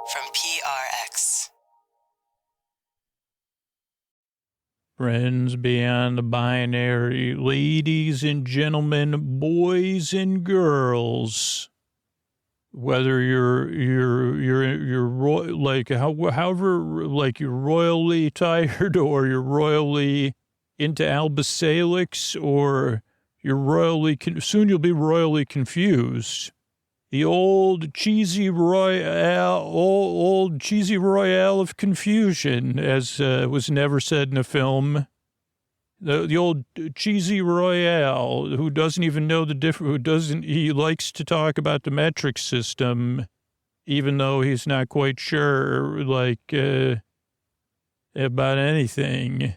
from PRX. Friends beyond the binary, ladies and gentlemen, boys and girls, whether however you're royally tired or you're royally into Alba Salix or you're soon you'll be royally confused. The old cheesy royale of confusion, as was never said in a film. The old cheesy royale who doesn't even know the difference. He likes to talk about the metric system, even though he's not quite sure, about anything.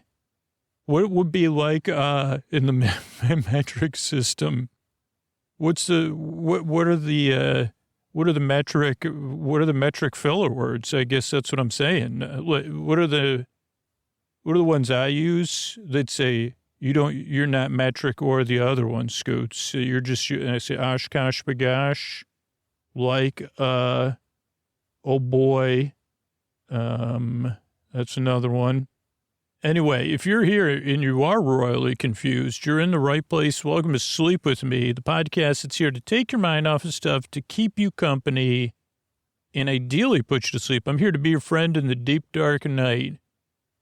What it would be like in the metric system. What are the metric filler words? I guess that's what I'm saying. What are the ones I use that say you're not metric or the other one, Scoots? You're just, and I say Oshkosh bagosh, oh boy. That's another one. Anyway, if you're here and you are royally confused, you're in the right place. Welcome to Sleep With Me, the podcast that's here to take your mind off of stuff, to keep you company, and ideally put you to sleep. I'm here to be your friend in the deep, dark night,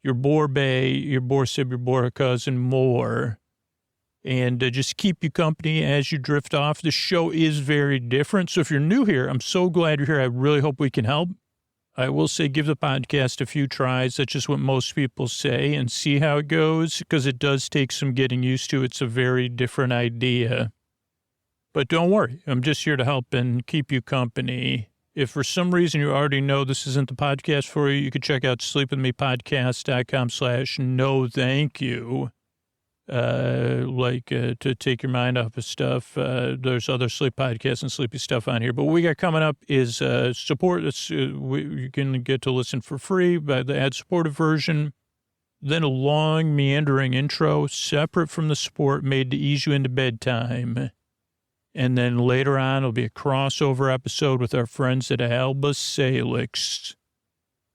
your bore bae, your bore sib, your bore cousin, more, and just keep you company as you drift off. The show is very different, so if you're new here, I'm so glad you're here. I really hope we can help. I will say give the podcast a few tries. That's just what most people say, and see how it goes, because it does take some getting used to. It's a very different idea. But don't worry. I'm just here to help and keep you company. If for some reason you already know this isn't the podcast for you, you can check out sleepwithmepodcast.com/no thank you. To take your mind off of stuff. There's other sleep podcasts and sleepy stuff on here. But what we got coming up is support. You can get to listen for free by the ad-supported version. Then a long, meandering intro, separate from the support, made to ease you into bedtime. And then later on, it'll be a crossover episode with our friends at Alba Salix.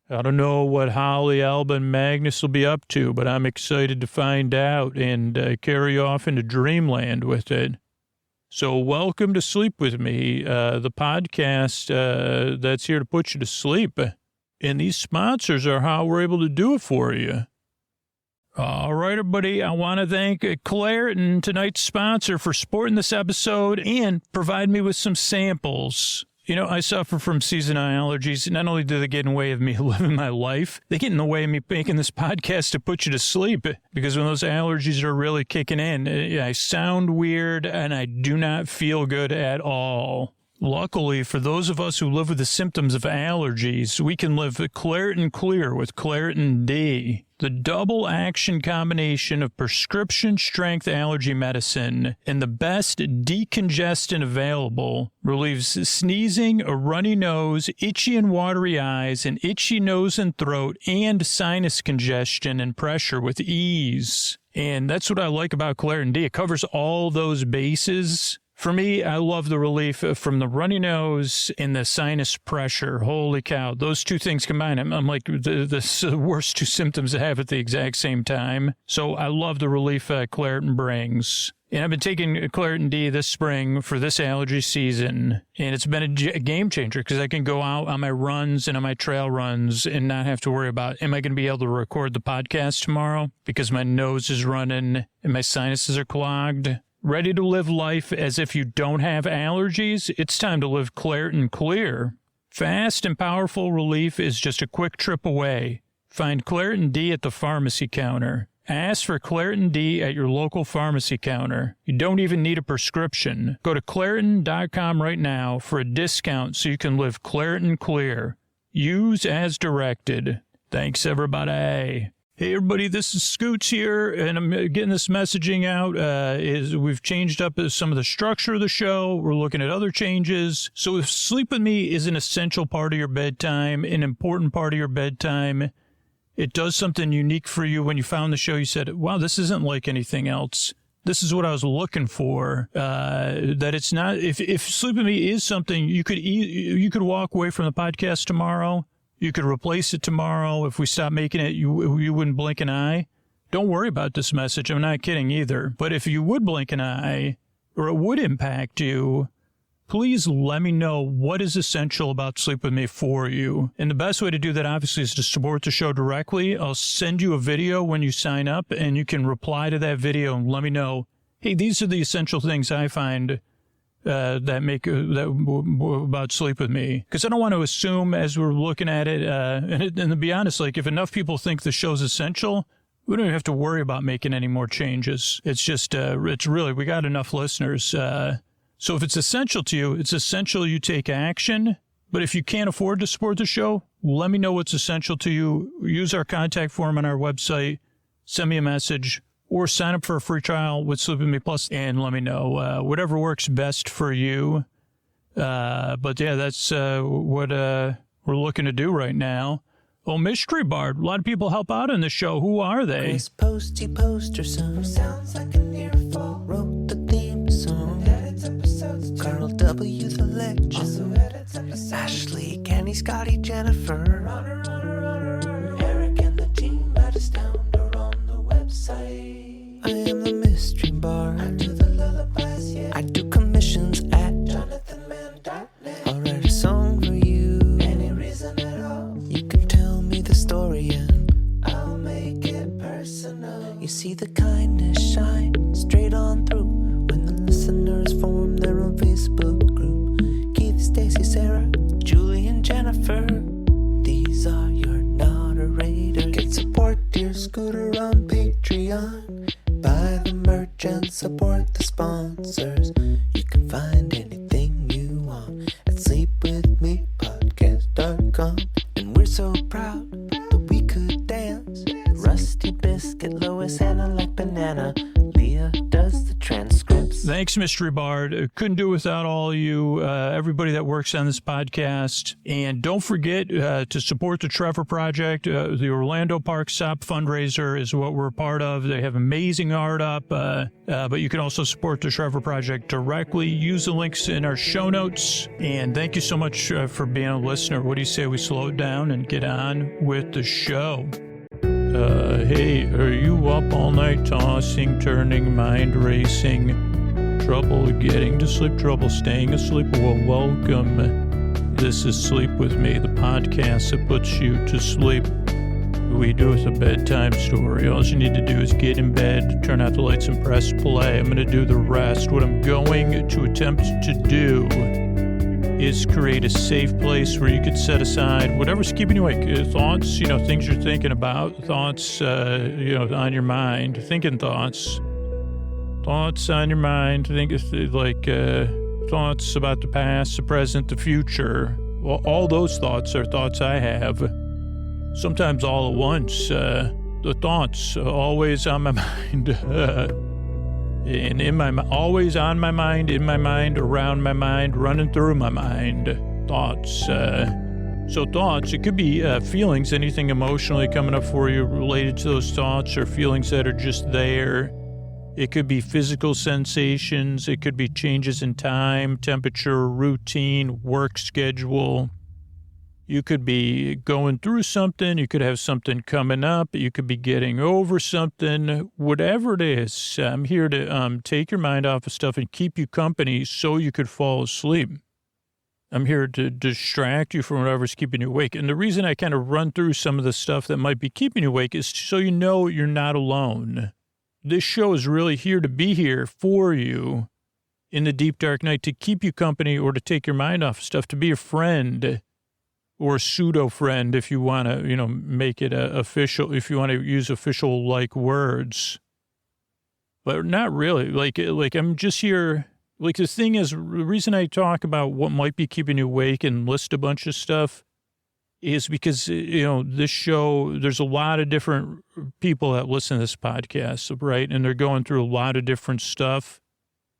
I don't know what Holly, Alba, and Magnus will be up to, but I'm excited to find out and carry off into dreamland with it. So welcome to Sleep With Me, the podcast that's here to put you to sleep. And these sponsors are how we're able to do it for you. All right, everybody, I want to thank Claritin, tonight's sponsor, for supporting this episode and provide me with some samples. You know, I suffer from seasonal allergies. Not only do they get in the way of me living my life, they get in the way of me making this podcast to put you to sleep. Because when those allergies are really kicking in, I sound weird and I do not feel good at all. Luckily, for those of us who live with the symptoms of allergies, we can live Claritin Clear with Claritin D. The double action combination of prescription strength allergy medicine and the best decongestant available relieves sneezing, a runny nose, itchy and watery eyes, an itchy nose and throat, and sinus congestion and pressure with ease. And that's what I like about Claritin D. It covers all those bases. For me, I love the relief from the runny nose and the sinus pressure. Holy cow. Those two things combined, I'm like the worst two symptoms I have at the exact same time. So I love the relief Claritin brings. And I've been taking Claritin D this spring for this allergy season. And it's been a game changer because I can go out on my runs and on my trail runs and not have to worry about, am I going to be able to record the podcast tomorrow because my nose is running and my sinuses are clogged? Ready to live life as if you don't have allergies? It's time to live Claritin Clear. Fast and powerful relief is just a quick trip away. Find Claritin D at the pharmacy counter. Ask for Claritin D at your local pharmacy counter. You don't even need a prescription. Go to Claritin.com right now for a discount so you can live Claritin Clear. Use as directed. Thanks, everybody. Hey, everybody, this is Scoots here, and I'm getting this messaging out. We've changed up some of the structure of the show. We're looking at other changes. So if Sleep With Me is an essential part of your bedtime, an important part of your bedtime, it does something unique for you. When you found the show, you said, wow, this isn't like anything else. this is what I was looking for. That it's not, if Sleep With Me is something you could walk away from the podcast tomorrow. You could replace it tomorrow. If we stop making it, you wouldn't blink an eye. Don't worry about this message. I'm not kidding either. But if you would blink an eye or it would impact you, please let me know what is essential about Sleep With Me for you. And the best way to do that, obviously, is to support the show directly. I'll send you a video when you sign up, and you can reply to that video and let me know, hey, these are the essential things I find that make about Sleep With Me. Because I don't want to assume as we're looking at it, and to be honest, like if enough people think the show's essential, we don't even have to worry about making any more changes. It's just, it's really, we got enough listeners. So if it's essential to you, it's essential you take action. But if you can't afford to support the show, let me know what's essential to you. Use our contact form on our website, send me a message, or sign up for a free trial with Sleep With Me Plus and let me know. Whatever works best for you. But yeah, that's what we're looking to do right now. Oh, Mystery Bard. A lot of people help out in the show. Who are they? Chris Posty Poster Son sounds like an earful. Wrote the theme song. Edits episodes. Carl W. the Legend. Also edits episodes. Ashley, Kenny, Scotty, Jennifer. Runner. Eric and the team at Astound are on the website. I am the Mystery Bard. I do the lullabies, yeah. I do commissions at jonathanmann.net. I'll write a song for you. Any reason at all. You can tell me the story and I'll make it personal. You see the kindness shine straight on through when the listeners form their own Facebook group. Keith, Stacy, Sarah, Julie, and Jennifer. These are your moderators. Get support dear Scooter on Patreon. Buy the merch and support the sponsors. You can find anything you want at sleepwithmepodcast.com. And we're so proud that we could dance. Rusty Biscuit, Lois, Hannah like banana. Leah does the transcripts. Thanks, Mystery Bard. Couldn't do it without all you, everybody that works on this podcast. And don't forget to support the Trevor Project. The Orlando Park SOP fundraiser is what we're a part of. They have amazing art up, but you can also support the Trevor Project directly. Use the links in our show notes. And thank you so much for being a listener. What do you say we slow it down and get on with the show? Hey, are you up all night tossing, turning, mind racing, trouble getting to sleep, trouble staying asleep? Well, welcome. This is Sleep With Me, the podcast that puts you to sleep. We do with a bedtime story. All you need to do is get in bed, turn out the lights, and press play. I'm going to do the rest. What I'm going to attempt to do is create a safe place where you could set aside whatever's keeping you awake. Thoughts, things you're thinking about, thoughts, on your mind, thinking thoughts on your mind, thoughts about the past, the present, the future. Well, all those thoughts are thoughts I have, sometimes all at once. The thoughts always on my mind. And always on my mind, in my mind, around my mind, running through my mind, thoughts. So thoughts, it could be feelings, anything emotionally coming up for you related to those thoughts or feelings that are just there. It could be physical sensations. It could be changes in time, temperature, routine, work schedule. You could be going through something. You could have something coming up. You could be getting over something. Whatever it is, I'm here to take your mind off of stuff and keep you company so you could fall asleep. I'm here to distract you from whatever's keeping you awake. And the reason I kind of run through some of the stuff that might be keeping you awake is so you know you're not alone. This show is really here to be here for you in the deep, dark night, to keep you company or to take your mind off of stuff, to be a friend. Or pseudo friend, if you want to, make it official, if you want to use official like words, but not really. Like I'm just here. Like the thing is, the reason I talk about what might be keeping you awake and list a bunch of stuff is because, this show, there's a lot of different people that listen to this podcast, right? And they're going through a lot of different stuff.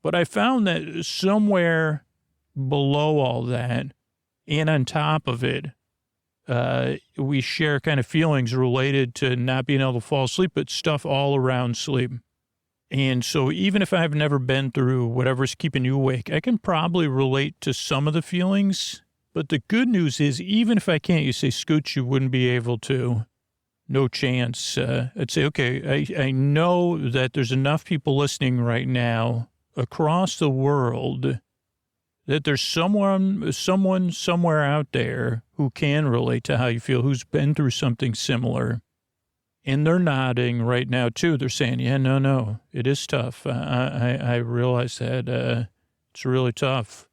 But I found that somewhere below all that, and on top of it, we share kind of feelings related to not being able to fall asleep, but stuff all around sleep. And so even if I've never been through whatever's keeping you awake, I can probably relate to some of the feelings. But the good news is, even if I can't, you say, Scooch, you wouldn't be able to. No chance. I'd say, okay, I know that there's enough people listening right now across the world that there's someone somewhere out there who can relate to how you feel, who's been through something similar. And they're nodding right now, too. They're saying, yeah, no, it is tough. I realize that it's really tough.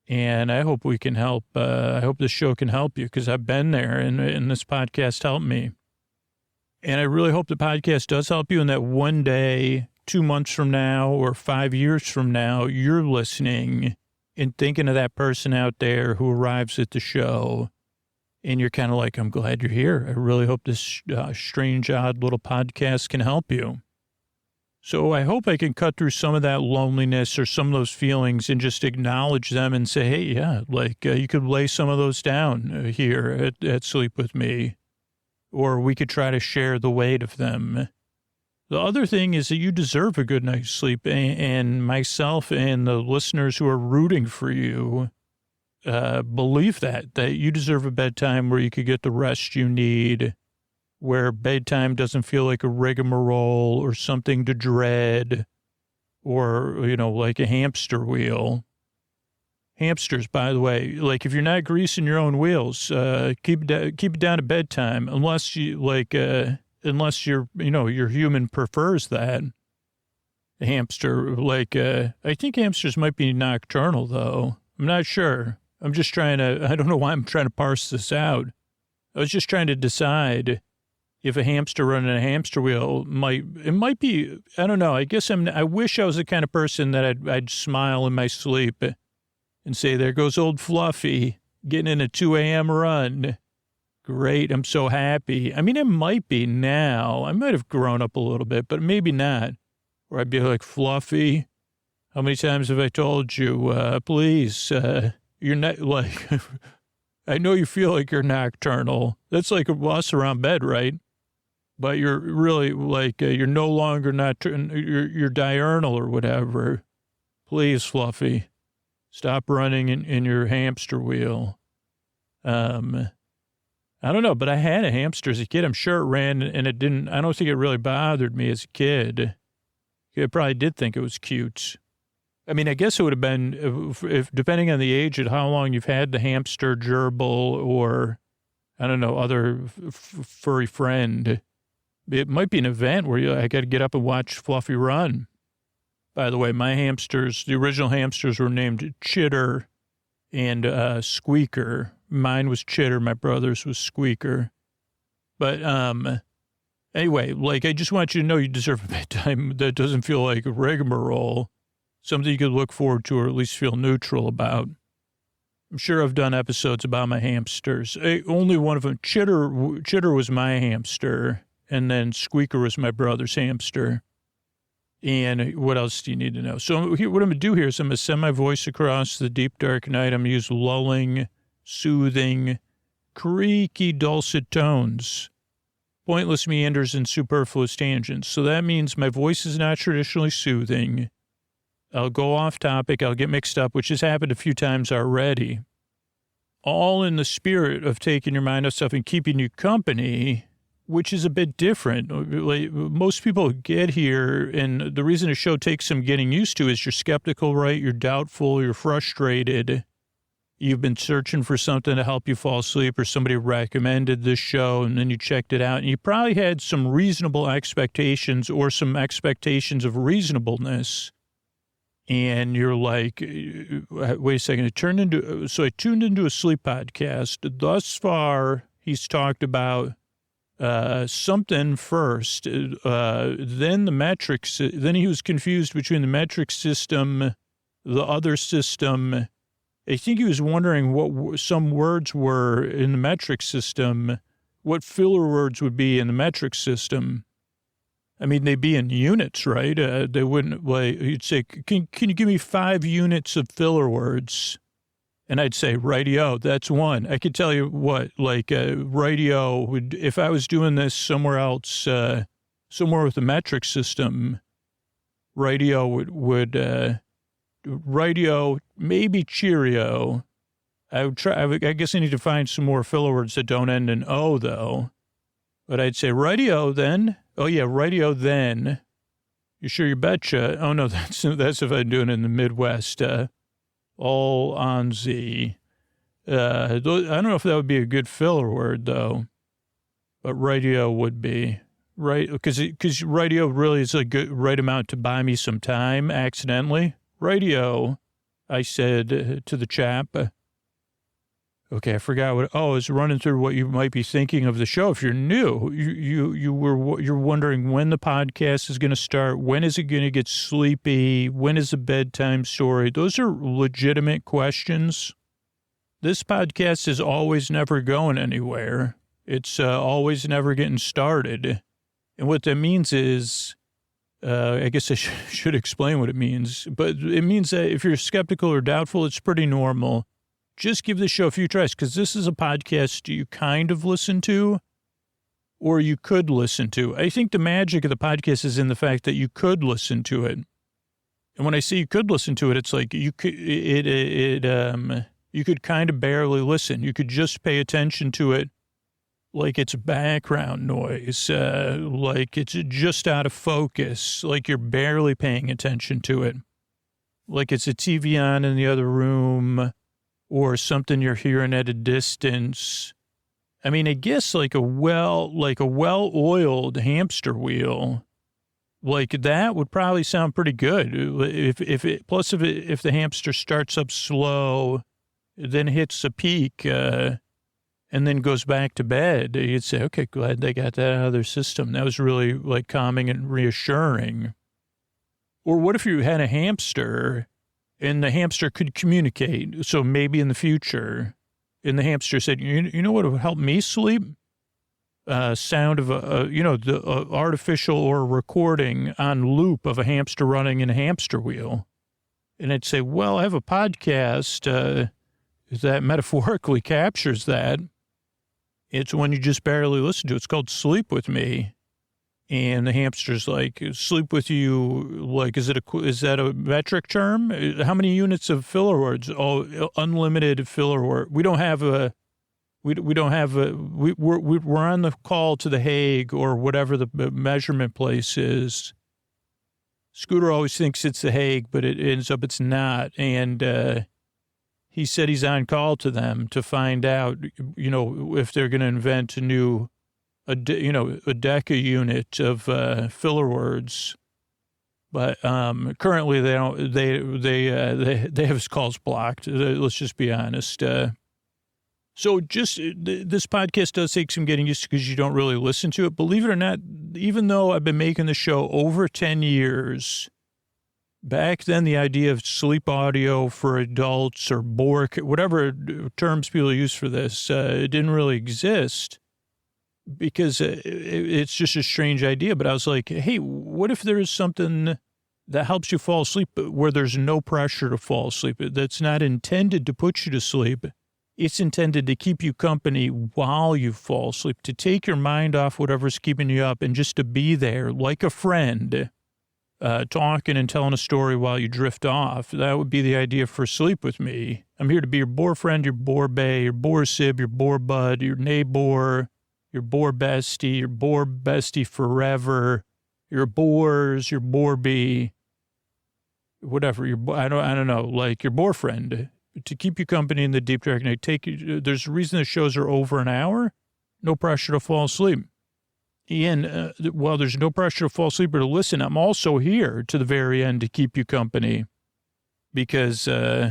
And I hope we can help. I hope this show can help you because I've been there and this podcast helped me. And I really hope the podcast does help you and that one day, 2 months from now or 5 years from now, you're listening and thinking of that person out there who arrives at the show. And you're kind of like, I'm glad you're here. I really hope this strange, odd little podcast can help you. So I hope I can cut through some of that loneliness or some of those feelings and just acknowledge them and say, hey, yeah, like you could lay some of those down here at Sleep With Me. Or we could try to share the weight of them. The other thing is that you deserve a good night's sleep, and myself and the listeners who are rooting for you believe that you deserve a bedtime where you could get the rest you need, where bedtime doesn't feel like a rigmarole or something to dread or, like a hamster wheel. Hamsters, by the way, like if you're not greasing your own wheels, keep it down to bedtime, unless you unless your human prefers that. A hamster, I think hamsters might be nocturnal though. I'm not sure. I don't know why I'm trying to parse this out. I was just trying to decide if a hamster running a hamster wheel might be, I don't know. I guess I wish I was the kind of person that I'd smile in my sleep and say, there goes old Fluffy getting in a 2 a.m. run. Great. I'm so happy. I mean, it might be now. I might have grown up a little bit, but maybe not. Or I'd be like, Fluffy, how many times have I told you, please, you're not like, I know you feel like you're nocturnal. That's like us around bed, right? But you're really like, you're no longer you're diurnal or whatever. Please, Fluffy. Stop running in your hamster wheel. I don't know, but I had a hamster as a kid. I'm sure it ran and it didn't, I don't think it really bothered me as a kid. I probably did think it was cute. I mean, I guess it would have been, if depending on the age and how long you've had the hamster gerbil or, I don't know, other furry friend, it might be an event where I got to get up and watch Fluffy run. By the way, my hamsters, the original hamsters were named Chitter and Squeaker. Mine was Chitter. My brother's was Squeaker. But anyway, I just want you to know you deserve a bedtime that doesn't feel like a rigmarole, something you could look forward to or at least feel neutral about. I'm sure I've done episodes about my hamsters. Only one of them, Chitter was my hamster, and then Squeaker was my brother's hamster. And what else do you need to know? So what I'm going to do here is I'm going to send my voice across the deep, dark night. I'm going to use lulling, soothing, creaky, dulcet tones, pointless meanders, and superfluous tangents. So that means my voice is not traditionally soothing. I'll go off topic. I'll get mixed up, which has happened a few times already. All in the spirit of taking your mind off stuff and keeping you company, which is a bit different. Most people get here, and the reason a show takes some getting used to is you're skeptical, right? You're doubtful, you're frustrated. You've been searching for something to help you fall asleep, or somebody recommended this show, and then you checked it out, and you probably had some reasonable expectations or some expectations of reasonableness. And you're like, wait a second, so I tuned into a sleep podcast. Thus far, he's talked about something first, then the metrics, then he was confused between the metric system, the other system. I think he was wondering what some words were in the metric system, what filler words would be in the metric system. I mean, they'd be in units, right? They wouldn't, you'd say, can you give me 5 units of filler words? And I'd say, radio, that's one. I could tell you what, radio would, if I was doing this somewhere else, somewhere with a metric system, radio would radio, maybe Cheerio. I guess I need to find some more filler words that don't end in O, though. But I'd say radio then. Oh, yeah, radio then. You sure you betcha? Oh, no, that's if I'm doing it in the Midwest. All on Z. I don't know if that would be a good filler word, though. But radio would be. Right? Because radio really is a good right amount to buy me some time accidentally. Radio, I said to the chap. Okay, I forgot what. Oh, I was running through what you might be thinking of the show. If you're new, you're wondering when the podcast is going to start. When is it going to get sleepy? When is the bedtime story? Those are legitimate questions. This podcast is always never going anywhere. It's always never getting started. And what that means is, I guess I should explain what it means. But it means that if you're skeptical or doubtful, it's pretty normal. Just give the show a few tries, because this is a podcast you kind of listen to, or you could listen to. I think the magic of the podcast is in the fact that you could listen to it. And when I say you could listen to it, it's like you could you could kind of barely listen. You could just pay attention to it like it's background noise, like it's just out of focus, like you're barely paying attention to it, like it's a TV on in the other room, or something you're hearing at a distance. I mean, I guess like a well-oiled hamster wheel, like that would probably sound pretty good. If the hamster starts up slow, then hits a peak, and then goes back to bed, you'd say, okay, glad they got that out of their system. That was really like calming and reassuring. Or what if you had a hamster and the hamster could communicate? So maybe in the future, and the hamster said, you know what would help me sleep? Sound of the artificial or recording on loop of a hamster running in a hamster wheel. And I'd say, well, I have a podcast that metaphorically captures that. It's one you just barely listen to. It's called Sleep With Me. And the hamster's like, sleep with you, like, is that a metric term? How many units of filler words? Oh, unlimited filler word. We're on the call to The Hague or whatever the measurement place is. Scooter always thinks it's The Hague, but it ends up it's not. And he said he's on call to them to find out, if they're going to invent a deca unit of filler words. But currently they don't. They have his calls blocked. Let's just be honest. So this podcast does take some getting used to because you don't really listen to it. Believe it or not, even though I've been making the show over 10 years, back then the idea of sleep audio for adults or BORC, whatever terms people use for this, it didn't really exist because it's just a strange idea. But I was like, hey, what if there is something that helps you fall asleep where there's no pressure to fall asleep, that's not intended to put you to sleep? It's intended to keep you company while you fall asleep, to take your mind off whatever's keeping you up and just to be there like a friend, talking and telling a story while you drift off. That would be the idea for Sleep With Me. I'm here to be your bore friend, your bore bae, your bore sib, your bore bud, your neighbor, your bore bestie forever, your bores, your bore bee, whatever, I don't know, like your bore friend, to keep you company in the deep dark night. There's a reason the shows are over an hour. No pressure to fall asleep. And while there's no pressure to fall asleep or to listen, I'm also here to the very end to keep you company, because there's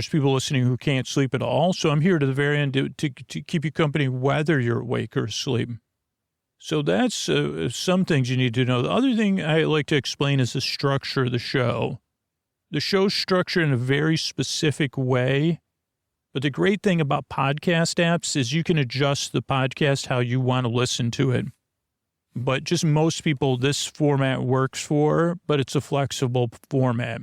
people listening who can't sleep at all. So I'm here to the very end to keep you company whether you're awake or asleep. So that's some things you need to know. The other thing I like to explain is the structure of the show. The show's structured in a very specific way. But the great thing about podcast apps is you can adjust the podcast how you want to listen to it. But just most people, this format works for, but it's a flexible format.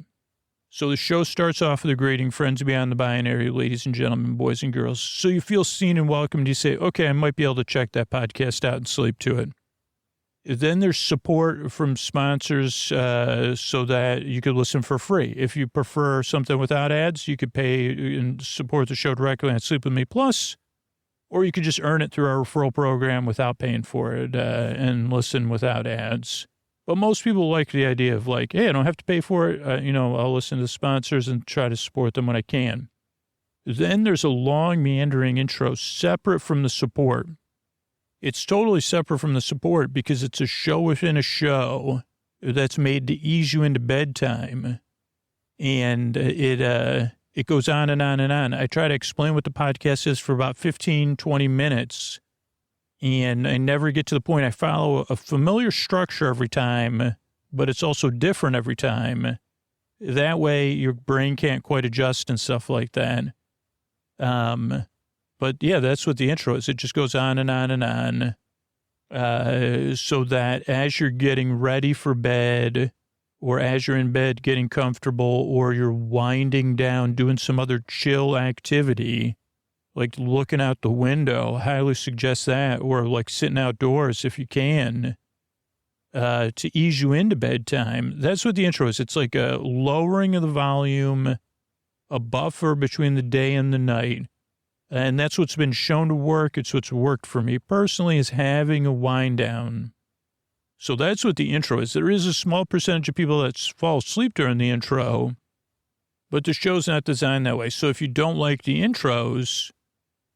So the show starts off with a greeting, friends beyond the binary, ladies and gentlemen, boys and girls. So you feel seen and welcomed. You say, okay, I might be able to check that podcast out and sleep to it. Then there's support from sponsors so that you could listen for free. If you prefer something without ads, you could pay and support the show directly on Sleep With Me Plus, or you could just earn it through our referral program without paying for it and listen without ads. But most people like the idea of like, hey, I don't have to pay for it. I'll listen to the sponsors and try to support them when I can. Then there's a long meandering intro separate from the support. It's totally separate from the support because it's a show within a show that's made to ease you into bedtime. And it goes on and on and on. I try to explain what the podcast is for about 15, 20 minutes, and I never get to the point. I follow a familiar structure every time, but it's also different every time. That way your brain can't quite adjust and stuff like that. But yeah, that's what the intro is. It just goes on and on and on. So that as you're getting ready for bed, or as you're in bed getting comfortable, or you're winding down, doing some other chill activity, like looking out the window, highly suggest that, or like sitting outdoors if you can, to ease you into bedtime. That's what the intro is. It's like a lowering of the volume, a buffer between the day and the night. And that's what's been shown to work. It's what's worked for me personally, is having a wind down. So that's what the intro is. There is a small percentage of people that fall asleep during the intro, but the show's not designed that way. So if you don't like the intros,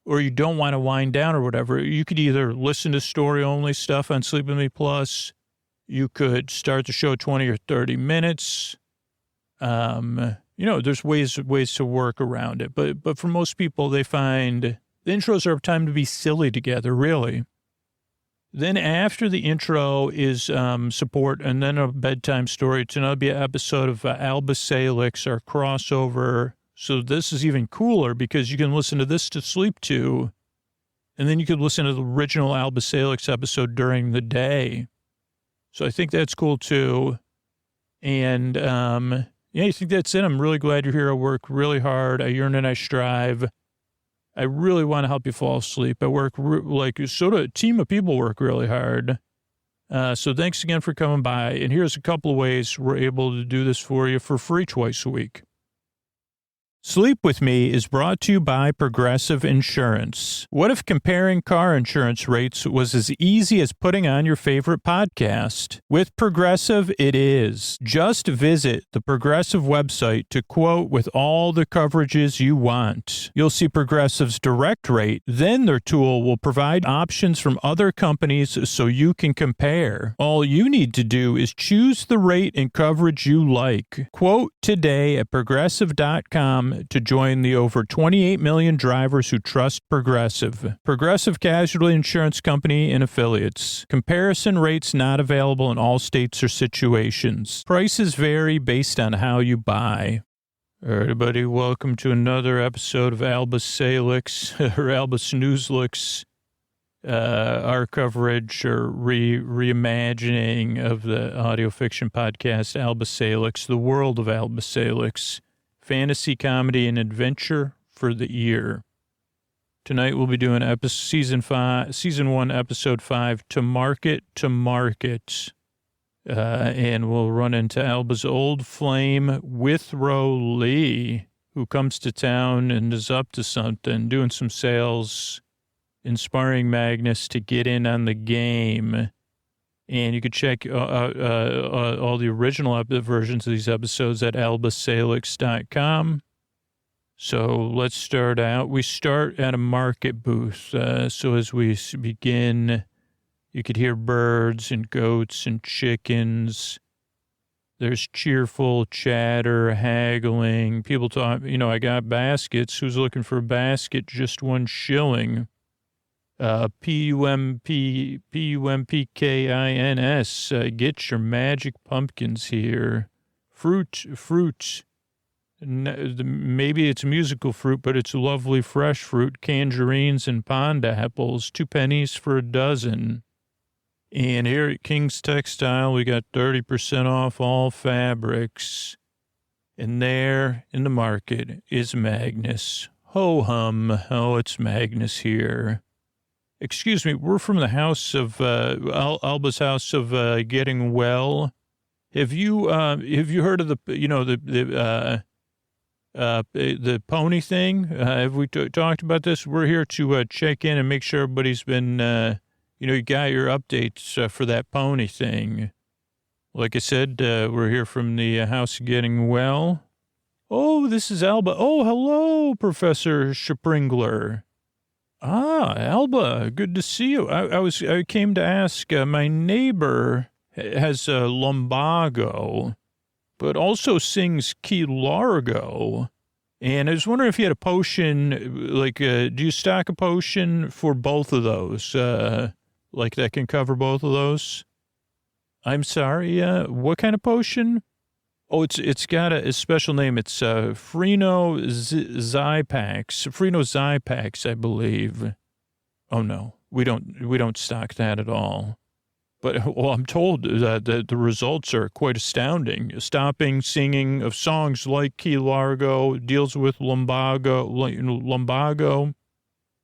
or you don't want to wind down or whatever, you could either listen to story-only stuff on Sleep With Me Plus. You could start the show 20 or 30 minutes. There's ways to work around it. But for most people, they find the intros are a time to be silly together, really. Then after the intro is support, and then a bedtime story. It's another episode of Alba Salix, our crossover. So this is even cooler because you can listen to this to sleep to, and then you could listen to the original Alba Salix episode during the day. So I think that's cool too. And I think that's it. I'm really glad you're here. I work really hard. I yearn and I strive. I really want to help you fall asleep. I work so do a team of people work really hard. So thanks again for coming by. And here's a couple of ways we're able to do this for you for free twice a week. Sleep With Me is brought to you by Progressive Insurance. What if comparing car insurance rates was as easy as putting on your favorite podcast? With Progressive, it is. Just visit the Progressive website to quote with all the coverages you want. You'll see Progressive's direct rate, then their tool will provide options from other companies so you can compare. All you need to do is choose the rate and coverage you like. Quote today at Progressive.com to join the over 28 million drivers who trust Progressive. Progressive Casualty Insurance Company and Affiliates. Comparison rates not available in all states or situations. Prices vary based on how you buy. All right, everybody, welcome to another episode of Alba Salix, or Alba Snoozlix, our coverage or reimagining of the audio fiction podcast, Alba Salix, the world of Alba Salix. Fantasy, comedy, and adventure for the ear. Tonight we'll be doing season 1, episode 5, To Market. And we'll run into Alba's old flame, Withrow Lee, who comes to town and is up to something, doing some sales, inspiring Magnus to get in on the game. And you could check all the original versions of these episodes at albasalix.com. So let's start out. We start at a market booth. So as we begin, you could hear birds and goats and chickens. There's cheerful chatter, haggling. People talk, I got baskets. Who's looking for a basket? Just 1 shilling. Pumpkins, get your magic pumpkins here. Fruit. Maybe it's musical fruit, but it's lovely fresh fruit, tangerines and pond apples, 2 pennies for a dozen. And here at King's Textile, we got 30% off all fabrics. And there in the market is Magnus. Ho hum, oh, it's Magnus here. Excuse me, we're from the house of, Alba's house of, getting well. Have you heard of the pony thing? Have we talked about this? We're here to, check in and make sure everybody's been, you got your updates, for that pony thing. Like I said, we're here from the house of getting well. Oh, this is Alba. Oh, hello, Professor Springler. Ah, Alba, good to see you. I came to ask, my neighbor has a lumbago, but also sings key largo. And I was wondering if you had a potion, like, do you stock a potion for both of those? Like that can cover both of those? I'm sorry, what kind of potion? Oh, it's got a special name. It's Freno Zypax, I believe. Oh no, we don't stock that at all. But well, I'm told that the results are quite astounding. Stopping singing of songs like Key Largo, deals with lumbago.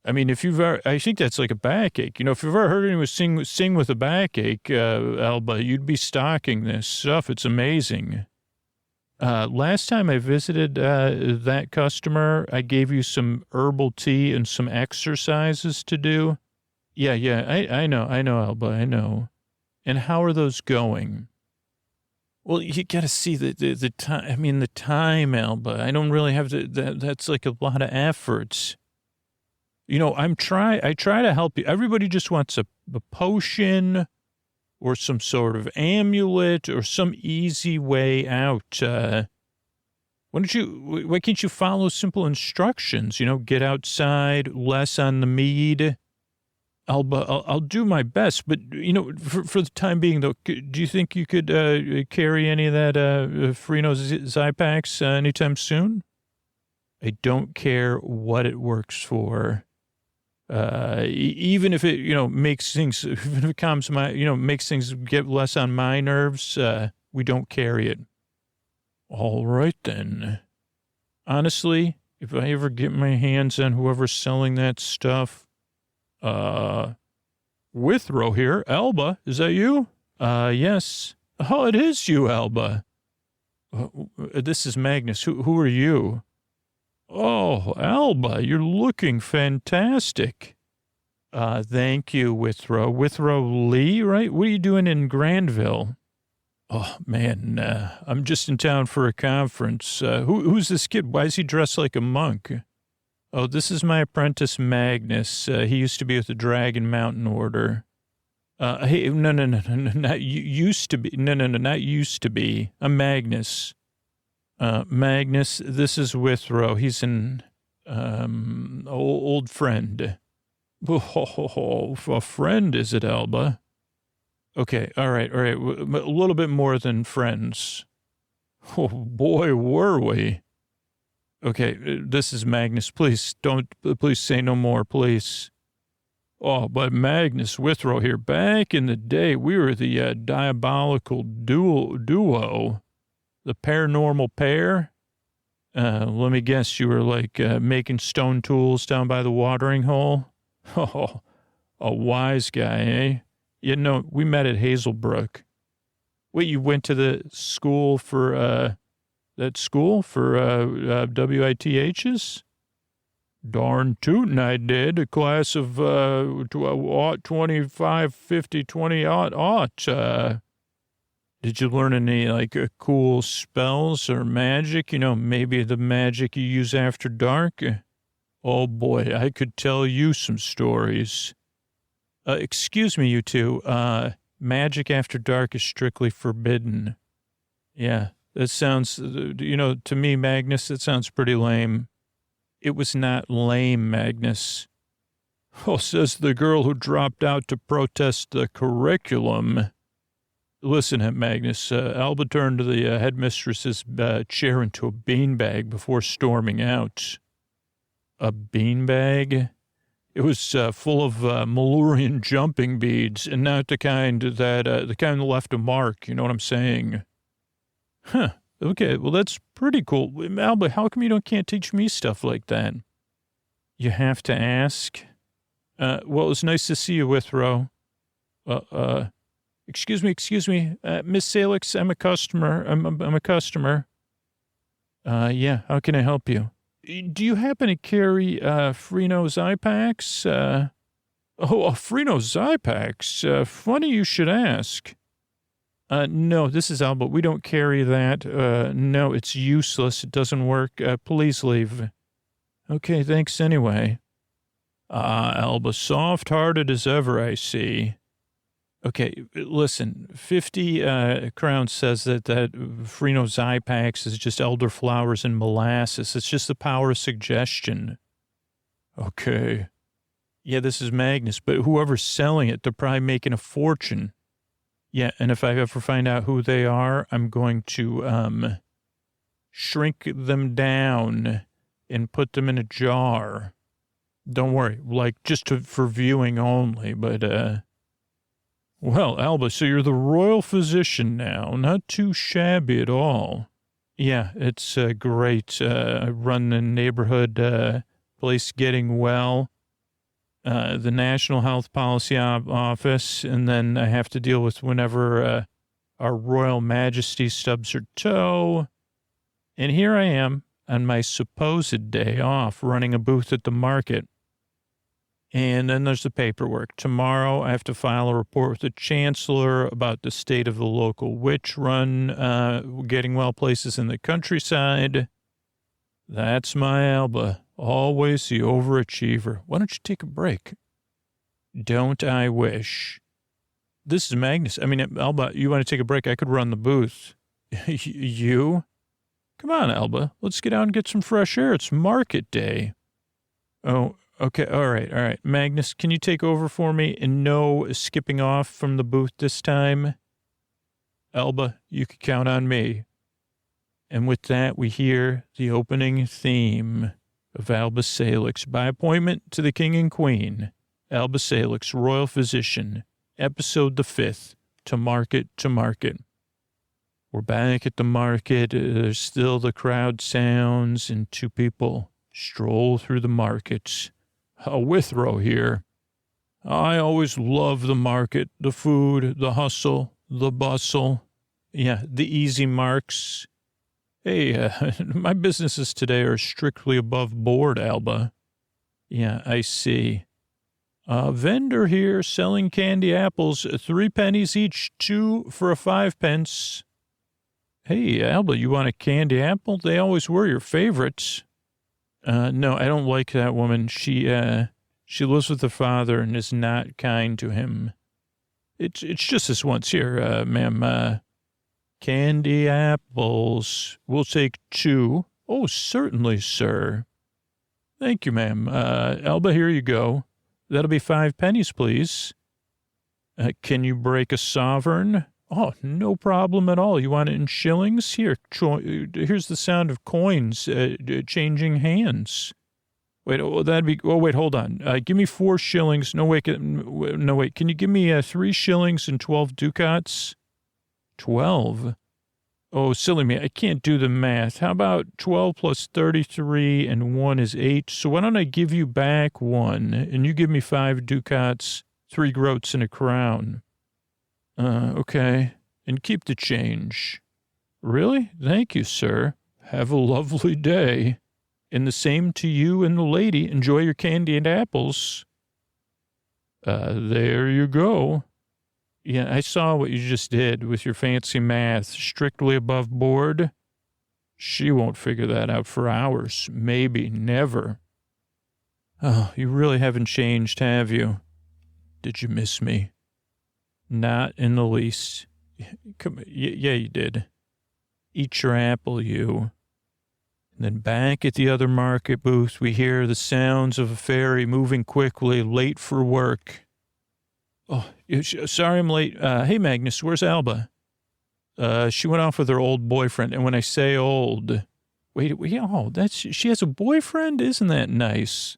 I mean, if you've ever, I think that's like a backache. If you've ever heard anyone sing with a backache, Alba, you'd be stocking this stuff. It's amazing. Last time I visited that customer, I gave you some herbal tea and some exercises to do. Yeah, I know, Alba, I know. And how are those going? Well, you got to see the time. I mean, the time, Alba. I don't really have to. That's like a lot of efforts. I try to help you. Everybody just wants a potion or some sort of amulet or some easy way out. Why can't you follow simple instructions? Get outside, less on the mead. I'll do my best, but for the time being, though, do you think you could carry any of that Freno Zypax anytime soon? I don't care what it works for. Even if it, makes things, even if it calms makes things get less on my nerves, we don't carry it. All right, then. Honestly, if I ever get my hands on whoever's selling that stuff, Withrow here. Alba, is that you? Yes. Oh, it is you, Alba. This is Magnus. Who are you? Oh, Alba, you're looking fantastic. Thank you, Withrow. Withrow Lee, right? What are you doing in Granville? Oh, man, I'm just in town for a conference. Who's this kid? Why is he dressed like a monk? Oh, this is my apprentice, Magnus. He used to be with the Dragon Mountain Order. Hey, no, not used to be. No, not used to be. I'm Magnus. Magnus, this is Withrow. He's an old friend. Oh, a friend, is it, Alba? Okay, all right. A little bit more than friends. Oh, boy, were we. Okay, this is Magnus. Please say no more, please. Oh, but Magnus, Withrow here. Back in the day, we were the diabolical duo, the paranormal pair. Let me guess, you were like making stone tools down by the watering hole? Oh, a wise guy, eh? We met at Hazelbrook. Wait, you went to the school for, WITHs? Darn tootin' I did. A class of 25, 50, 20 aught. Did you learn any, cool spells or magic? Maybe the magic you use after dark? Oh, boy, I could tell you some stories. Excuse me, you two. Magic after dark is strictly forbidden. Yeah, that sounds, to me, Magnus, that sounds pretty lame. It was not lame, Magnus. Oh, says the girl who dropped out to protest the curriculum. Listen, Magnus, Alba turned the headmistress's chair into a beanbag before storming out. A beanbag? It was full of Malurian jumping beads, and not the kind that left a mark, you know what I'm saying? Huh. Okay, well, that's pretty cool. Alba, how come you can't teach me stuff like that? You have to ask. Well, it's nice to see you, Withrow. Excuse me. Miss Salix, I'm a customer. I'm a customer. Yeah, how can I help you? Do you happen to carry, Freno Zypacks? Freno Zypacks? Funny you should ask. No, this is Alba. We don't carry that. No, it's useless. It doesn't work. Please leave. Okay, thanks anyway. Alba, soft-hearted as ever, I see. Okay, listen, 50 Crowns says that Freno Zypacks is just elderflowers and molasses. It's just the power of suggestion. Okay. Yeah, this is Magnus, but whoever's selling it, they're probably making a fortune. Yeah, and if I ever find out who they are, I'm going to shrink them down and put them in a jar. Don't worry, like just for viewing only, but well, Alba, so you're the royal physician now. Not too shabby at all. Yeah, it's great. I run the neighborhood place Getting Well, the National Health Policy Office, and then I have to deal with whenever our Royal Majesty stubs her toe. And here I am on my supposed day off running a booth at the market. And then there's the paperwork. Tomorrow, I have to file a report with the chancellor about the state of the local witch run, Getting Well places in the countryside. That's my Alba. Always the overachiever. Why don't you take a break? Don't I wish? This is Magnus. I mean, Alba, you want to take a break? I could run the booth. You? Come on, Alba. Let's get out and get some fresh air. It's market day. Oh, okay. All right. Magnus, can you take over for me and no skipping off from the booth this time? Alba, you can count on me. And with that, we hear the opening theme of Alba Salix. By appointment to the king and queen, Alba Salix, royal physician, episode the 5th, to market. We're back at the market. There's still the crowd sounds, and two people stroll through the markets. Withrow here. I always love the market, the food, the hustle, the bustle. Yeah, the easy marks. Hey, my businesses today are strictly above board, Alba. Yeah, I see. Vendor here selling candy apples, 3 pennies each, 2 for a 5 pence. Hey, Alba, you want a candy apple? They always were your favorites. No, I don't like that woman. She lives with her father and is not kind to him. It's just this once here, ma'am. Candy apples. We'll take 2. Oh, certainly, sir. Thank you, ma'am. Alba, here you go. That'll be 5 pennies, please. Can you break a sovereign? Oh, no problem at all. You want it in shillings? Here, here's the sound of coins changing hands. Wait, wait, hold on. Give me 4 shillings. No, wait. Can you give me 3 shillings and 12 ducats? 12? Oh, silly me. I can't do the math. How about 12 plus 33 and 1 is 8? So why don't I give you back 1 and you give me 5 ducats, 3 groats and a crown? Okay. And keep the change. Really? Thank you, sir. Have a lovely day. And the same to you and the lady. Enjoy your candy and apples. There you go. Yeah, I saw what you just did with your fancy math. Strictly above board. She won't figure that out for hours. Maybe never. Oh, you really haven't changed, have you? Did you miss me? Not in the least. Come, yeah, you did. Eat your apple, you. And then back at the other market booth, we hear the sounds of a ferry moving quickly, late for work. Oh, sorry I'm late. Hey, Magnus, where's Alba? She went off with her old boyfriend. And when I say old, she has a boyfriend? Isn't that nice?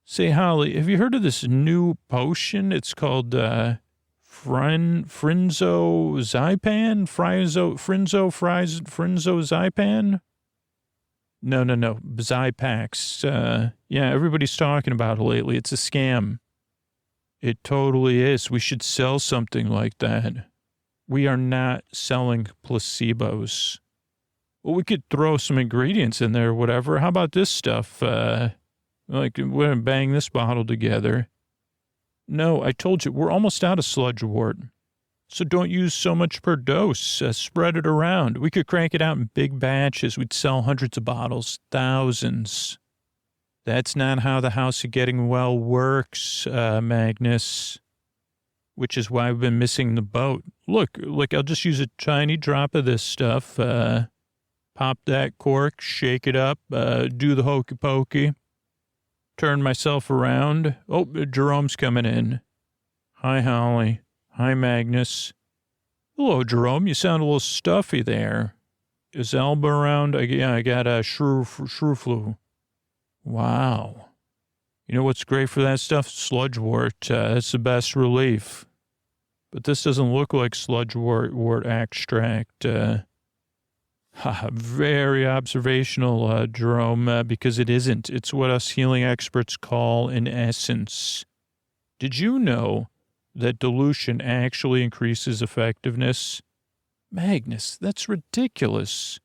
Say, Holly, have you heard of this new potion? It's called, Frinzo Zypan? Frinzo Zypan? No. Zypax. Yeah, everybody's talking about it lately. It's a scam. It totally is. We should sell something like that. We are not selling placebos. Well, we could throw some ingredients in there or whatever. How about this stuff? Like, we're going to bang this bottle together. No, I told you, we're almost out of sludgewort. So don't use so much per dose. Spread it around. We could crank it out in big batches. We'd sell hundreds of bottles, thousands. That's not how the House of Getting Well works, Magnus, which is why we've been missing the boat. Look, I'll just use a tiny drop of this stuff. Pop that cork, shake it up, do the hokey pokey, turn myself around. Oh, Jerome's coming in. Hi, Holly. Hi, Magnus. Hello, Jerome. You sound a little stuffy there. Is Alba around? I got a shrew flu. Wow. You know what's great for that stuff? Sludgewort. That's the best relief. But this doesn't look like sludgewort extract. Very observational, Jerome, because it isn't. It's what us healing experts call an essence. Did you know that dilution actually increases effectiveness? Magnus, that's ridiculous.